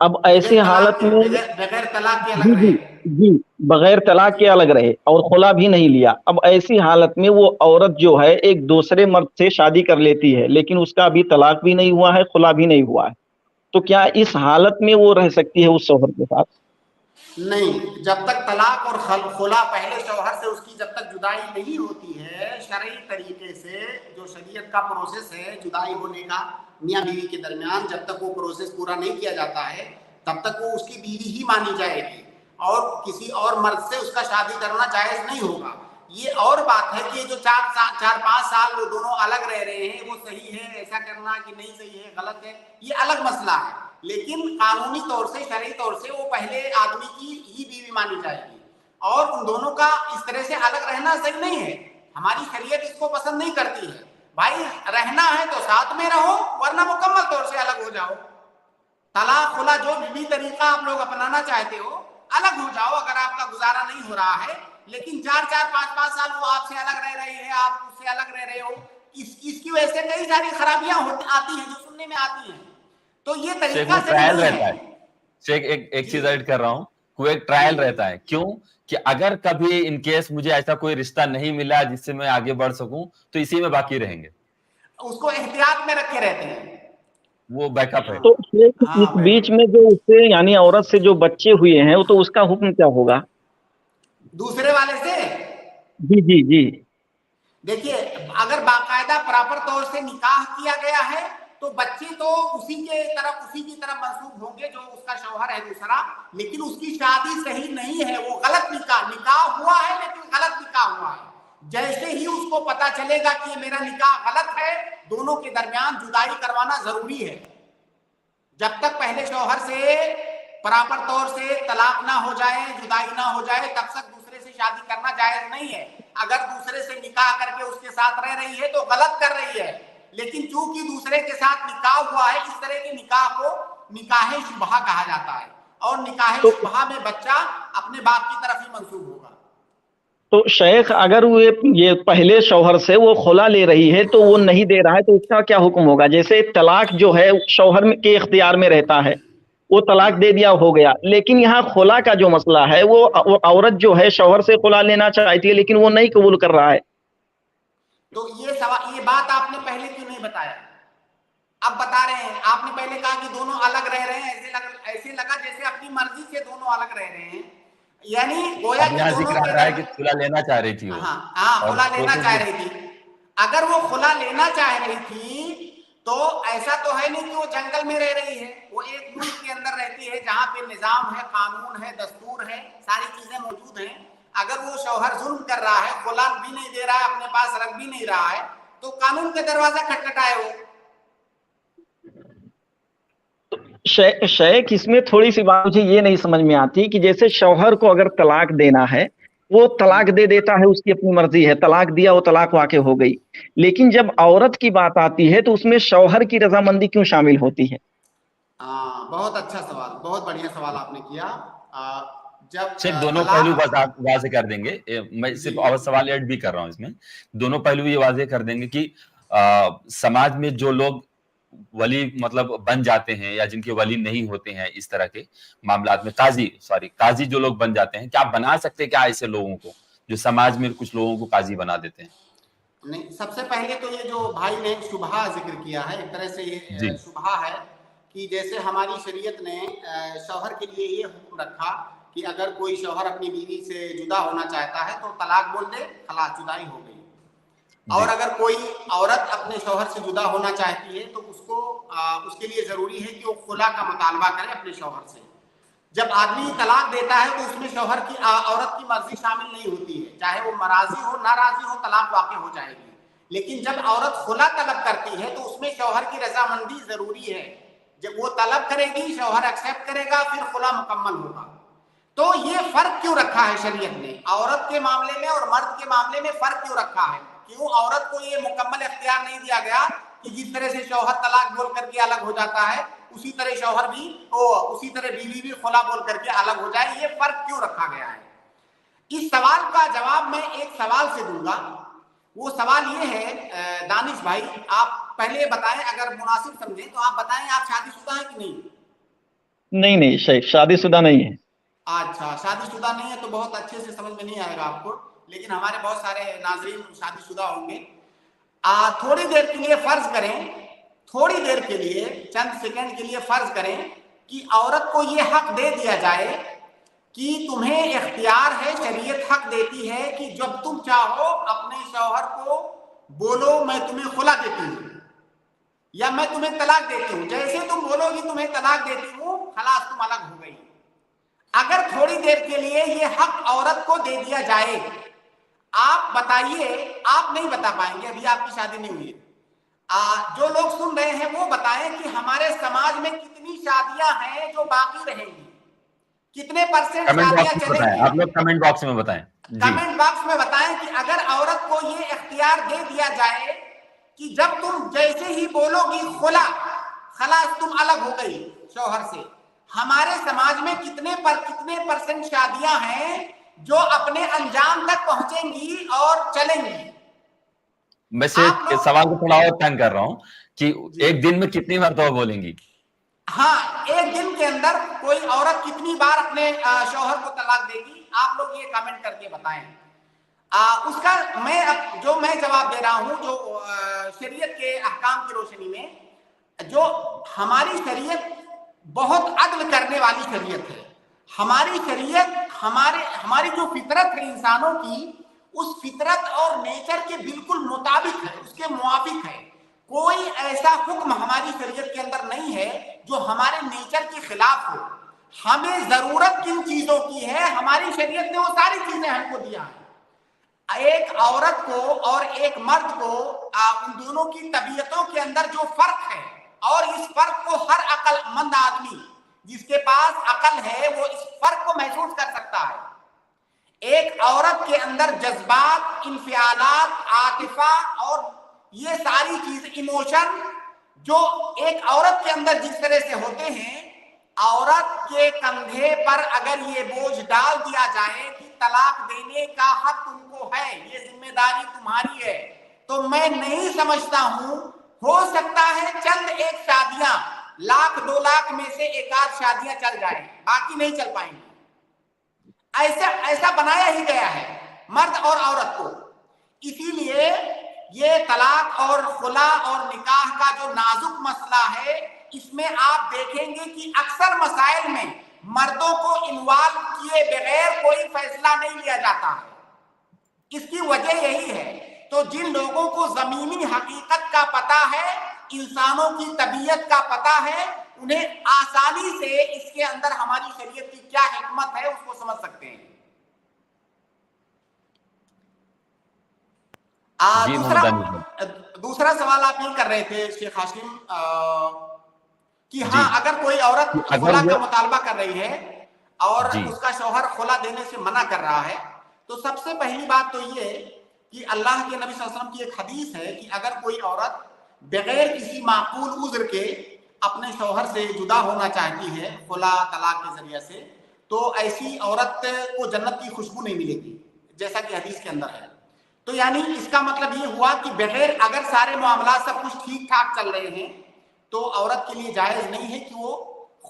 अब ऐसी हालत में बगैर तलाक के अलग रहे, जी बगैर तलाक के अलग रहे और खुला भी नहीं लिया। अब ऐसी हालत में वो औरत जो है एक दूसरे मर्द से शादी कर लेती है, लेकिन उसका अभी तलाक भी नहीं हुआ है, खुला भी नहीं हुआ है, तो क्या इस हालत में वो रह सकती है उस शौहर के साथ? नहीं, जब तक तलाक और खुला पहले शौहर से उसकी जब तक जुदाई नहीं होती है शरई तरीके से, जो शरीयत का प्रोसेस है जुदाई होने का मियाँ बीवी के दरमियान, जब तक वो प्रोसेस पूरा नहीं किया जाता है तब तक वो उसकी बीवी ही मानी जाएगी। اور کسی اور مرد سے اس کا شادی کرنا جائز نہیں ہوگا. یہ اور بات ہے کہ جو 4-5 سال وہ دونوں الگ رہ رہے ہیں وہ صحیح ہے ایسا کرنا کہ نہیں صحیح ہے غلط ہے, یہ الگ مسئلہ ہے. لیکن قانونی طور سے شرعی طور سے وہ پہلے آدمی کی ہی بیوی مانی جائے گی, اور ان دونوں کا اس طرح سے الگ رہنا صحیح نہیں ہے. ہماری شریعت اس کو پسند نہیں کرتی ہے. بھائی رہنا ہے تو ساتھ میں رہو, ورنہ مکمل طور سے الگ ہو جاؤ. طلاق خلا جو بھی طریقہ آپ لوگ اپنانا چاہتے ہو الگ ہو جاؤ اگر آپ کا گزارا نہیں ہو رہا ہے. لیکن 4-5 سال وہ آپ سے الگ رہ رہی ہے, آپ اس سے الگ رہ رہے ہو, اس کی وجہ سے کئی ساری خرابیاں آتی ہیں جو سننے میں آتی ہیں. تو یہ طریقہ صحیح نہیں ہے. شیخ ایک چیز ایڈ کر رہا ہوں, کوئی ایک ٹرائل رہتا ہے. کیوں کہ اگر کبھی ان کیس مجھے ایسا کوئی رشتہ نہیں ملا جس سے میں آگے بڑھ سکوں تو اسی میں باقی رہیں گے, اس کو احتیاط میں رکھے رہتے ہیں, وہ بیک اپ ہے. تو اس بیچ میں جو اس سے یعنی عورت سے جو بچے ہوئے ہیں وہ تو اس کا حکم کیا ہوگا دوسرے والے سے؟ جی جی جی دیکھیے اگر باقاعدہ پراپر طور سے نکاح کیا گیا ہے تو بچے تو اسی کی طرف منسوب ہوں گے جو اس کا شوہر ہے دوسرا. لیکن اس کی شادی صحیح نہیں ہے, وہ غلط نکاح ہوا ہے لیکن غلط نکاح ہوا ہے. جیسے ہی اس کو پتا چلے گا کہ میرا نکاح غلط ہے, دونوں کے درمیان جدائی کروانا ضروری ہے. جب تک پہلے شوہر سے پراپر طور سے طلاق نہ ہو جائے, جدائی نہ ہو جائے, تب تک دوسرے سے شادی کرنا جائز نہیں ہے. اگر دوسرے سے نکاح کر کے اس کے ساتھ رہ رہی ہے تو غلط کر رہی ہے. لیکن چونکہ دوسرے کے ساتھ نکاح ہوا ہے, اس طرح کے نکاح کو نکاح شبہہ کہا جاتا ہے, اور نکاح شبہہ میں بچہ اپنے باپ کی طرف ہی منسوب ہوگا. تو شیخ اگر وہ یہ پہلے شوہر سے وہ خلا لے رہی ہے تو وہ نہیں دے رہا ہے تو اس کا کیا حکم ہوگا؟ جیسے طلاق جو ہے شوہر کے اختیار میں رہتا ہے, وہ طلاق دے دیا ہو گیا, لیکن یہاں خلا کا جو مسئلہ ہے وہ عورت جو ہے شوہر سے خلا لینا چاہتی ہے لیکن وہ نہیں قبول کر رہا ہے. تو یہ بات آپ نے پہلے کیوں نہیں بتایا؟ اب بتا رہے ہیں. آپ نے پہلے کہا کہ دونوں الگ رہ رہے ہیں, ایسے لگا جیسے اپنی مرضی سے دونوں الگ رہ رہے ہیں, یعنی گویا کہ ذکر آ رہا ہے کہ خلا لینا چاہ رہی تھی. ہاں خلا لینا چاہ رہی تھی. اگر وہ خلا لینا چاہ رہی تھی تو ایسا تو ہے نہیں کہ وہ جنگل میں رہ رہی ہے, وہ ایک ملک کے اندر رہتی ہے جہاں پہ نظام ہے, قانون ہے, دستور ہے, ساری چیزیں موجود ہیں. اگر وہ شوہر ظلم کر رہا ہے, خلا بھی نہیں دے رہا ہے, اپنے پاس رکھ بھی نہیں رہا ہے, تو قانون کا دروازہ کھٹکھٹائے وہ. شیخ اس میں تھوڑی سی بات مجھے یہ نہیں سمجھ میں آتی کہ جیسے شوہر کو اگر طلاق دینا ہے وہ طلاق دے دیتا ہے, اس کی اپنی مرضی ہے, طلاق دیا وہ طلاق واقع ہو گئی. لیکن جب عورت کی بات آتی ہے تو اس میں شوہر کی رضامندی کیوں شامل ہوتی ہے؟ بہت اچھا سوال, بہت بڑھیا سوال آپ نے کیا. صرف دونوں پہلو واضح کر دیں گے, میں صرف اور سوال ایڈ بھی کر رہا ہوں اس میں. دونوں پہلو یہ واضح کر دیں گے کہ سماج میں جو لوگ ولی مطلب بن جاتے ہیں یا جن کے ولی نہیں ہوتے ہیں اس طرح کے معاملات میں, قاضی جو لوگ بن جاتے ہیں, کیا بنا سکتے کیا ایسے لوگوں کو جو سماج میں کچھ لوگوں کو قاضی بنا دیتے ہیں؟ نہیں, سب سے پہلے تو یہ جو بھائی نے شبہہ ذکر کیا ہے, ایک طرح سے یہ شبہہ ہے کہ جیسے ہماری شریعت نے شوہر کے لیے یہ حکم رکھا کہ اگر کوئی شوہر اپنی بیوی سے جدا ہونا چاہتا ہے تو طلاق بول دے, خلاص جدائی ہو گئی. اور اگر کوئی عورت اپنے شوہر سے جدا ہونا چاہتی ہے تو اس کے لیے ضروری ہے کہ وہ خلا کا مطالبہ کرے اپنے شوہر سے. جب آدمی طلاق دیتا ہے تو اس میں شوہر کی عورت کی مرضی شامل نہیں ہوتی ہے, چاہے وہ راضی ہو ناراضی ہو, طلاق واقع ہو جائے گی. لیکن جب عورت خلا طلب کرتی ہے تو اس میں شوہر کی رضامندی ضروری ہے. جب وہ طلب کرے گی, شوہر ایکسیپٹ کرے گا, پھر خلا مکمل ہوگا. تو یہ فرق کیوں رکھا ہے شریعت نے عورت کے معاملے میں اور مرد کے معاملے میں؟ فرق کیوں رکھا ہے؟ کیوں عورت کو یہ مکمل اختیار نہیں دیا گیا کہ جس طرح سے شوہر طلاق بول کر کے الگ ہو جاتا ہے اسی طرح شوہر بھی, اسی طرح بیوی بھی خلا بول کر کے الگ ہو جائے؟ یہ فرق کیوں رکھا گیا ہے؟ اس سوال کا جواب میں ایک سوال سے دوں گا. وہ سوال یہ ہے دانش بھائی, آپ پہلے بتائیں, اگر مناسب سمجھیں تو آپ بتائیں, آپ شادی شدہ ہیں کہ نہیں؟ نہیں شیخ, شادی شدہ نہیں ہے. اچھا, شادی شدہ نہیں ہے تو بہت اچھے سے سمجھ میں نہیں آئے گا آپ کو, لیکن ہمارے بہت سارے ناظرین شادی شدہ ہوں گے. تھوڑی دیر کے لیے فرض کریں, تھوڑی دیر کے لیے, چند سیکنڈ کے لیے فرض کریں کہ عورت کو یہ حق دے دیا جائے کہ تمہیں اختیار ہے, شریعت حق دیتی ہے کہ جب تم چاہو اپنے شوہر کو بولو میں تمہیں خلا دیتی ہوں یا میں تمہیں طلاق دیتی ہوں, جیسے تم بولو گی تمہیں طلاق دیتی ہوں, خلاص تم الگ ہو گئی. اگر تھوڑی دیر کے لیے یہ حق عورت کو دے دیا جائے، آپ بتائیے، آپ نہیں بتا پائیں گے، ابھی آپ کی شادی نہیں ہوئی ہے، جو لوگ سن رہے ہیں وہ بتائیں کہ ہمارے سماج میں کتنی شادیاں ہیں جو باقی رہیں گی، کتنے پرسنٹ شادیاں چلیں گی؟ آپ لوگ کمنٹ باکس میں بتائیں، کمنٹ باکس میں بتائیں کہ اگر عورت کو یہ اختیار دے دیا جائے کہ جب تم جیسے ہی بولو گی خلاص تم الگ ہو گئی شوہر سے، ہمارے سماج میں کتنے پرسنٹ شادیاں ہیں جو اپنے انجام تک پہنچیں گی اور چلیں گی؟ میں سے سوال کو تھوڑا اور تنگ کر رہا ہوں کہ ایک دن میں کتنی مرتبہ بولیں گی؟ ہاں، ایک دن کے اندر کوئی عورت کتنی بار اپنے شوہر کو طلاق دے گی؟ آپ لوگ یہ کامنٹ کر کے بتائیں۔ اس کا میں جواب دے رہا ہوں، جو شریعت کے احکام کی روشنی میں، جو ہماری شریعت بہت عدل کرنے والی شریعت ہے۔ ہماری شریعت ہماری جو فطرت ہے انسانوں کی، اس فطرت اور نیچر کے بالکل مطابق ہے، اس کے موافق ہے۔ کوئی ایسا حکم ہماری شریعت کے اندر نہیں ہے جو ہمارے نیچر کے خلاف ہو۔ ہمیں ضرورت کن چیزوں کی ہے، ہماری شریعت نے وہ ساری چیزیں ہم کو دیا ہے۔ ایک عورت کو اور ایک مرد کو، ان دونوں کی طبیعتوں کے اندر جو فرق ہے، اور اس فرق کو ہر عقل مند آدمی جس کے پاس عقل ہے وہ اس فرق کو محسوس کر سکتا ہے۔ ایک عورت کے اندر جذبات، انفعالات، عاطفہ اور یہ ساری چیز، ایموشن جو ایک عورت کے اندر جس طرح سے ہوتے ہیں، عورت کے کندھے پر اگر یہ بوجھ ڈال دیا جائے کہ طلاق دینے کا حق تم کو ہے، یہ ذمہ داری تمہاری ہے، تو میں نہیں سمجھتا ہوں، ہو سکتا ہے چند ایک شادیاں، 1,00,000-2,00,000 میں سے ایک آدھ شادیاں چل جائیں، باقی نہیں چل پائیں گی۔ ایسا بنایا ہی گیا ہے مرد اور عورت کو۔ اسی لیے یہ طلاق اور خلا اور نکاح کا جو نازک مسئلہ ہے، اس میں آپ دیکھیں گے کہ اکثر مسائل میں مردوں کو انوالو کیے بغیر کوئی فیصلہ نہیں لیا جاتا ہے۔ اس کی وجہ یہی ہے۔ تو جن لوگوں کو زمینی حقیقت کا پتہ ہے، انسانوں کی طبیعت کا پتہ ہے، انہیں آسانی سے اس کے اندر ہماری شریعت کی کیا حکمت ہے اس کو سمجھ سکتے ہیں۔ دوسرا سوال آپ یہ کر رہے تھے شیخ ہاشم کہ ہاں اگر کوئی عورت خلا کا مطالبہ کر رہی ہے اور اس کا شوہر خلا دینے سے منع کر رہا ہے، تو سب سے پہلی بات تو یہ کہ اللہ کے نبی صلی اللہ علیہ وسلم کی ایک حدیث ہے کہ اگر کوئی عورت بغیر کسی معقول عذر کے اپنے شوہر سے جدا ہونا چاہتی ہے خلا طلاق کے ذریعے سے، تو ایسی عورت کو جنت کی خوشبو نہیں ملے گی، جیسا کہ حدیث کے اندر ہے۔ تو یعنی اس کا مطلب یہ ہوا کہ بغیر، اگر سارے معاملات سب کچھ ٹھیک ٹھاک چل رہے ہیں، تو عورت کے لیے جائز نہیں ہے کہ وہ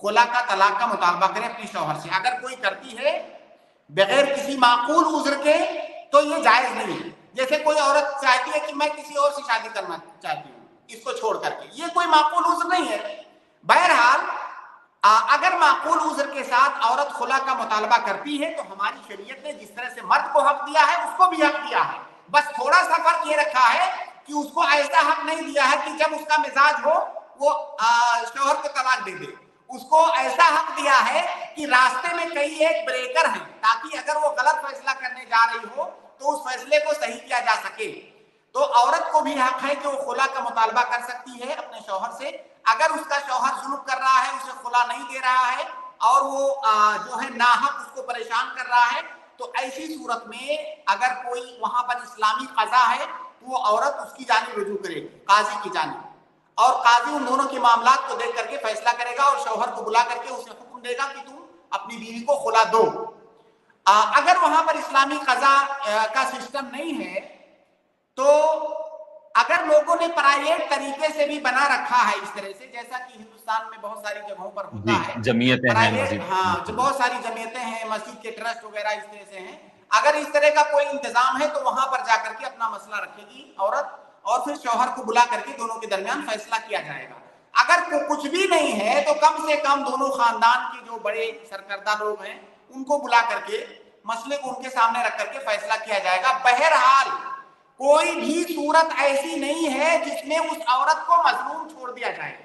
خلا کا طلاق کا مطالبہ کرے اپنے شوہر سے۔ اگر کوئی کرتی ہے بغیر کسی معقول عذر کے تو یہ جائز نہیں ہے۔ جیسے کوئی عورت چاہتی ہے کہ میں کسی اور سے شادی کرنا چاہتی ہوں اس کو چھوڑ کر کے، یہ کوئی معقول عذر نہیں ہے۔ بہرحال اگر معقول عذر کے ساتھ عورت خلا کا مطالبہ کرتی ہے تو ہماری شریعت نے جس طرح سے مرد کو حق دیا ہے اس کو بھی حق دیا ہے، بس تھوڑا سا فرق یہ رکھا ہے کہ اس کو ایسا حق نہیں دیا ہے کہ جب اس کا مزاج ہو وہ شوہر کو طلاق دے دے۔ اس کو ایسا حق دیا ہے کہ راستے میں کئی ایک بریکر ہیں، تاکہ اگر وہ غلط فیصلہ کرنے جا رہی ہو تو اس فیصلے کو صحیح کیا جا سکے۔ تو عورت کو بھی حق ہے کہ وہ خلا کا مطالبہ کر سکتی ہے اپنے شوہر سے۔ اگر اس کا شوہر ظلم کر رہا ہے، اسے خلا نہیں دے رہا ہے اور وہ جو ہے ناحق اس کو پریشان کر رہا ہے، تو ایسی صورت میں اگر کوئی وہاں پر اسلامی قضا ہے تو وہ عورت اس کی جانب رجوع کرے گی قاضی کی جانب، اور قاضی ان دونوں کے معاملات کو دیکھ کر کے فیصلہ کرے گا اور شوہر کو بلا کر کے اسے حکم دے گا کہ تم اپنی بیوی کو خلا دو۔ اگر وہاں پر اسلامی قضا کا سسٹم نہیں ہے تو اگر لوگوں نے پرائیویٹ طریقے سے بھی بنا رکھا ہے اس طرح سے، جیسا کہ ہندوستان میں بہت ساری جگہوں پر ہوتا ہے، جمعیتیں ہیں، ہاں بہت ساری جمعیتیں ہیں، مسجد کے ٹرسٹ وغیرہ اس طرح سے ہیں، اگر اس طرح کا کوئی انتظام ہے تو وہاں پر جا کر کے اپنا مسئلہ رکھے گی عورت اور پھر شوہر کو بلا کر کے دونوں کے درمیان فیصلہ کیا جائے گا۔ اگر کچھ بھی نہیں ہے تو کم سے کم دونوں خاندان کے جو بڑے سرکردہ لوگ ہیں ان کو بلا کر کے مسئلے کو ان کے سامنے رکھ کر کے فیصلہ کیا جائے گا۔ بہرحال کوئی بھی صورت ایسی نہیں ہے جس میں اس عورت کو مظلوم چھوڑ دیا جائے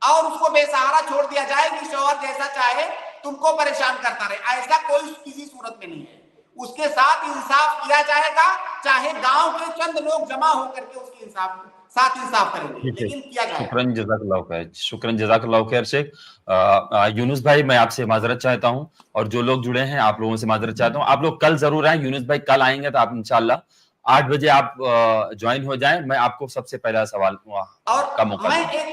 اور اس کو بے سہارا چھوڑ دیا جائے کہ شوہر جیسا چاہے تم کو پریشان کرتا رہے, ایسا کوئی کسی صورت میں نہیں ہے. اس کے ساتھ انصاف کیا جائے گا, چاہے گاؤں کے چند لوگ جمع ہو کر کے اس کے ساتھ انصاف کریں گے, لیکن کیا جائے گا. شکراً جزاک اللہ خیر, شکراً جزاک اللہ خیر شیخ. یونس بھائی میں آپ سے معذرت چاہتا ہوں, اور جو لوگ جڑے ہیں آپ لوگوں سے معذرت چاہتا ہوں. آپ لوگ کل ضرور آئیں, یونس بھائی کل آئیں گے تو آپ انشاءاللہ 8 بجے آپ جوائن ہو جائیں. میں آپ کو سب سے پہلا سوال کا موقع اور میں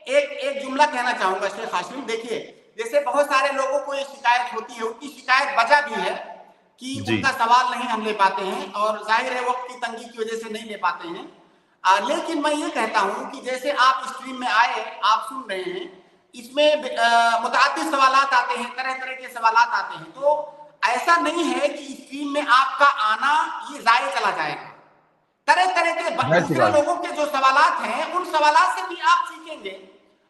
ایک جملہ کہنا چاہوں گا شیخ ہاشم. دیکھیے جیسے بہت سارے لوگوں کو یہ شکایت ہوتی ہے, ان کی شکایت وجہ بھی ہے کہ ان کا سوال نہیں ہم لے پاتے ہیں, اور ظاہر ہے وقت کی تنگی کی وجہ سے نہیں لے پاتے ہیں. لیکن میں یہ کہتا ہوں کہ جیسے آپ اسٹریم میں آئے, آپ سن رہے ہیں, اس میں متعدد سوالات آتے ہیں, طرح طرح کے سوالات آتے ہیں. تو ایسا نہیں ہے کہ اسٹریم میں آپ کا آنا یہ ضائع چلا جائے گا. طرح طرح کے دوسرے لوگوں کے جو سوالات ہیں ان سوالات سے بھی آپ سیکھیں گے,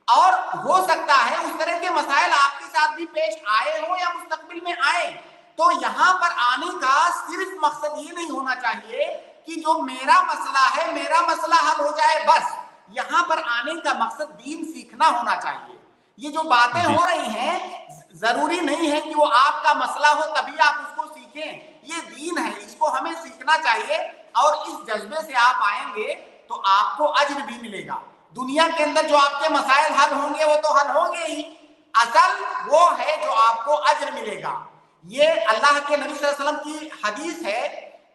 اور ہو سکتا ہے اس طرح کے مسائل آپ کے ساتھ بھی پیش آئے ہوں یا مستقبل میں آئے. تو یہاں پر آنے کا صرف مقصد یہ نہیں ہونا چاہیے کہ جو میرا مسئلہ ہے میرا مسئلہ حل ہو جائے بس. یہاں پر آنے کا مقصد دین سیکھنا ہونا چاہیے. یہ جو باتیں ہو رہی ہیں ضروری نہیں ہے کہ وہ آپ کا مسئلہ ہو تبھی آپ اس کو سیکھیں. یہ دین ہے, اس کو ہمیں سیکھنا چاہیے, اور اس جذبے سے آپ آئیں گے تو آپ کو اجر بھی ملے گا. دنیا کے اندر جو آپ کے مسائل حل ہوں گے وہ تو حل ہوں گے ہی, اصل وہ ہے جو آپ کو اجر ملے گا. یہ اللہ کے نبی صلی اللہ علیہ وسلم کی حدیث ہے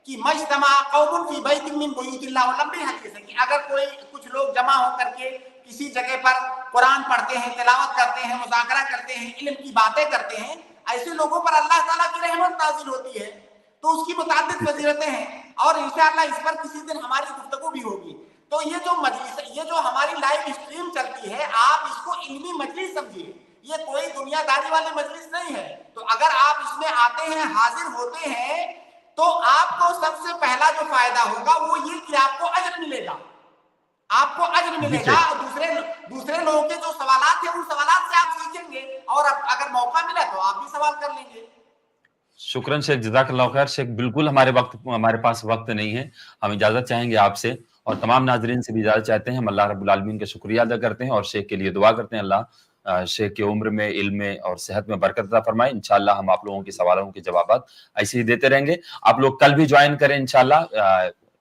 کہ مجتمع قوم فی بیت من بیوت اللہ, اور لمبی حدیث ہے کہ اگر کچھ لوگ جمع ہو کر کے کسی جگہ پر قرآن پڑھتے ہیں, تلاوت کرتے ہیں, مذاکرہ کرتے ہیں, علم کی باتیں کرتے ہیں, ایسے لوگوں پر اللہ تعالیٰ کی رحمت نازل ہوتی ہے. تو اس کی متعدد فضیلتیں ہیں, اور انشاءاللہ اس پر کسی دن ہماری گفتگو بھی ہوگی. تو یہ جو مجلس, یہ جو ہماری لائیو اسٹریم چلتی ہے, آپ اس کو علمی مجلس سمجھیے, یہ کوئی دنیا داری والی مجلس نہیں ہے. تو اگر آپ اس میں آتے ہیں, حاضر ہوتے ہیں, تو آپ کو سب سے پہلا جو فائدہ ہوگا وہ یہ کہ آپ کو اجر ملے گا. آپ کو اجر ملے گا. دوسرے لوگوں کے جو سوالات ہیں ان سوالات سے آپ سیکھیں گے, اور اگر موقع ملا تو آپ بھی سوال کر لیں گے. شکراً شیخ, جزاک اللہ خیر شیخ. بالکل ہمارے پاس وقت نہیں ہے, ہم اجازت چاہیں گے آپ سے, اور تمام ناظرین سے بھی اجازت چاہتے ہیں. ہم اللہ رب العالمین کا شکریہ ادا کرتے ہیں, اور شیخ کے لیے دعا کرتے ہیں اللہ شیخ کی عمر میں, علم میں اور صحت میں برکت عطا فرمائے. انشاءاللہ ہم آپ لوگوں کے سوالوں کے جوابات ایسے ہی دیتے رہیں گے. آپ لوگ کل بھی جوائن کریں انشاءاللہ,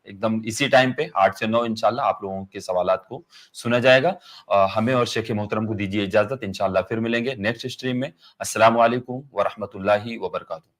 ایک دم اسی ٹائم پہ 8 سے 9 انشاءاللہ آپ لوگوں کے سوالات کو سنا جائے گا. ہمیں اور شیخ محترم کو دیجیے اجازت, انشاءاللہ پھر ملیں گے نیکسٹ اسٹریم میں. السلام علیکم ورحمۃ اللہ وبرکاتہ.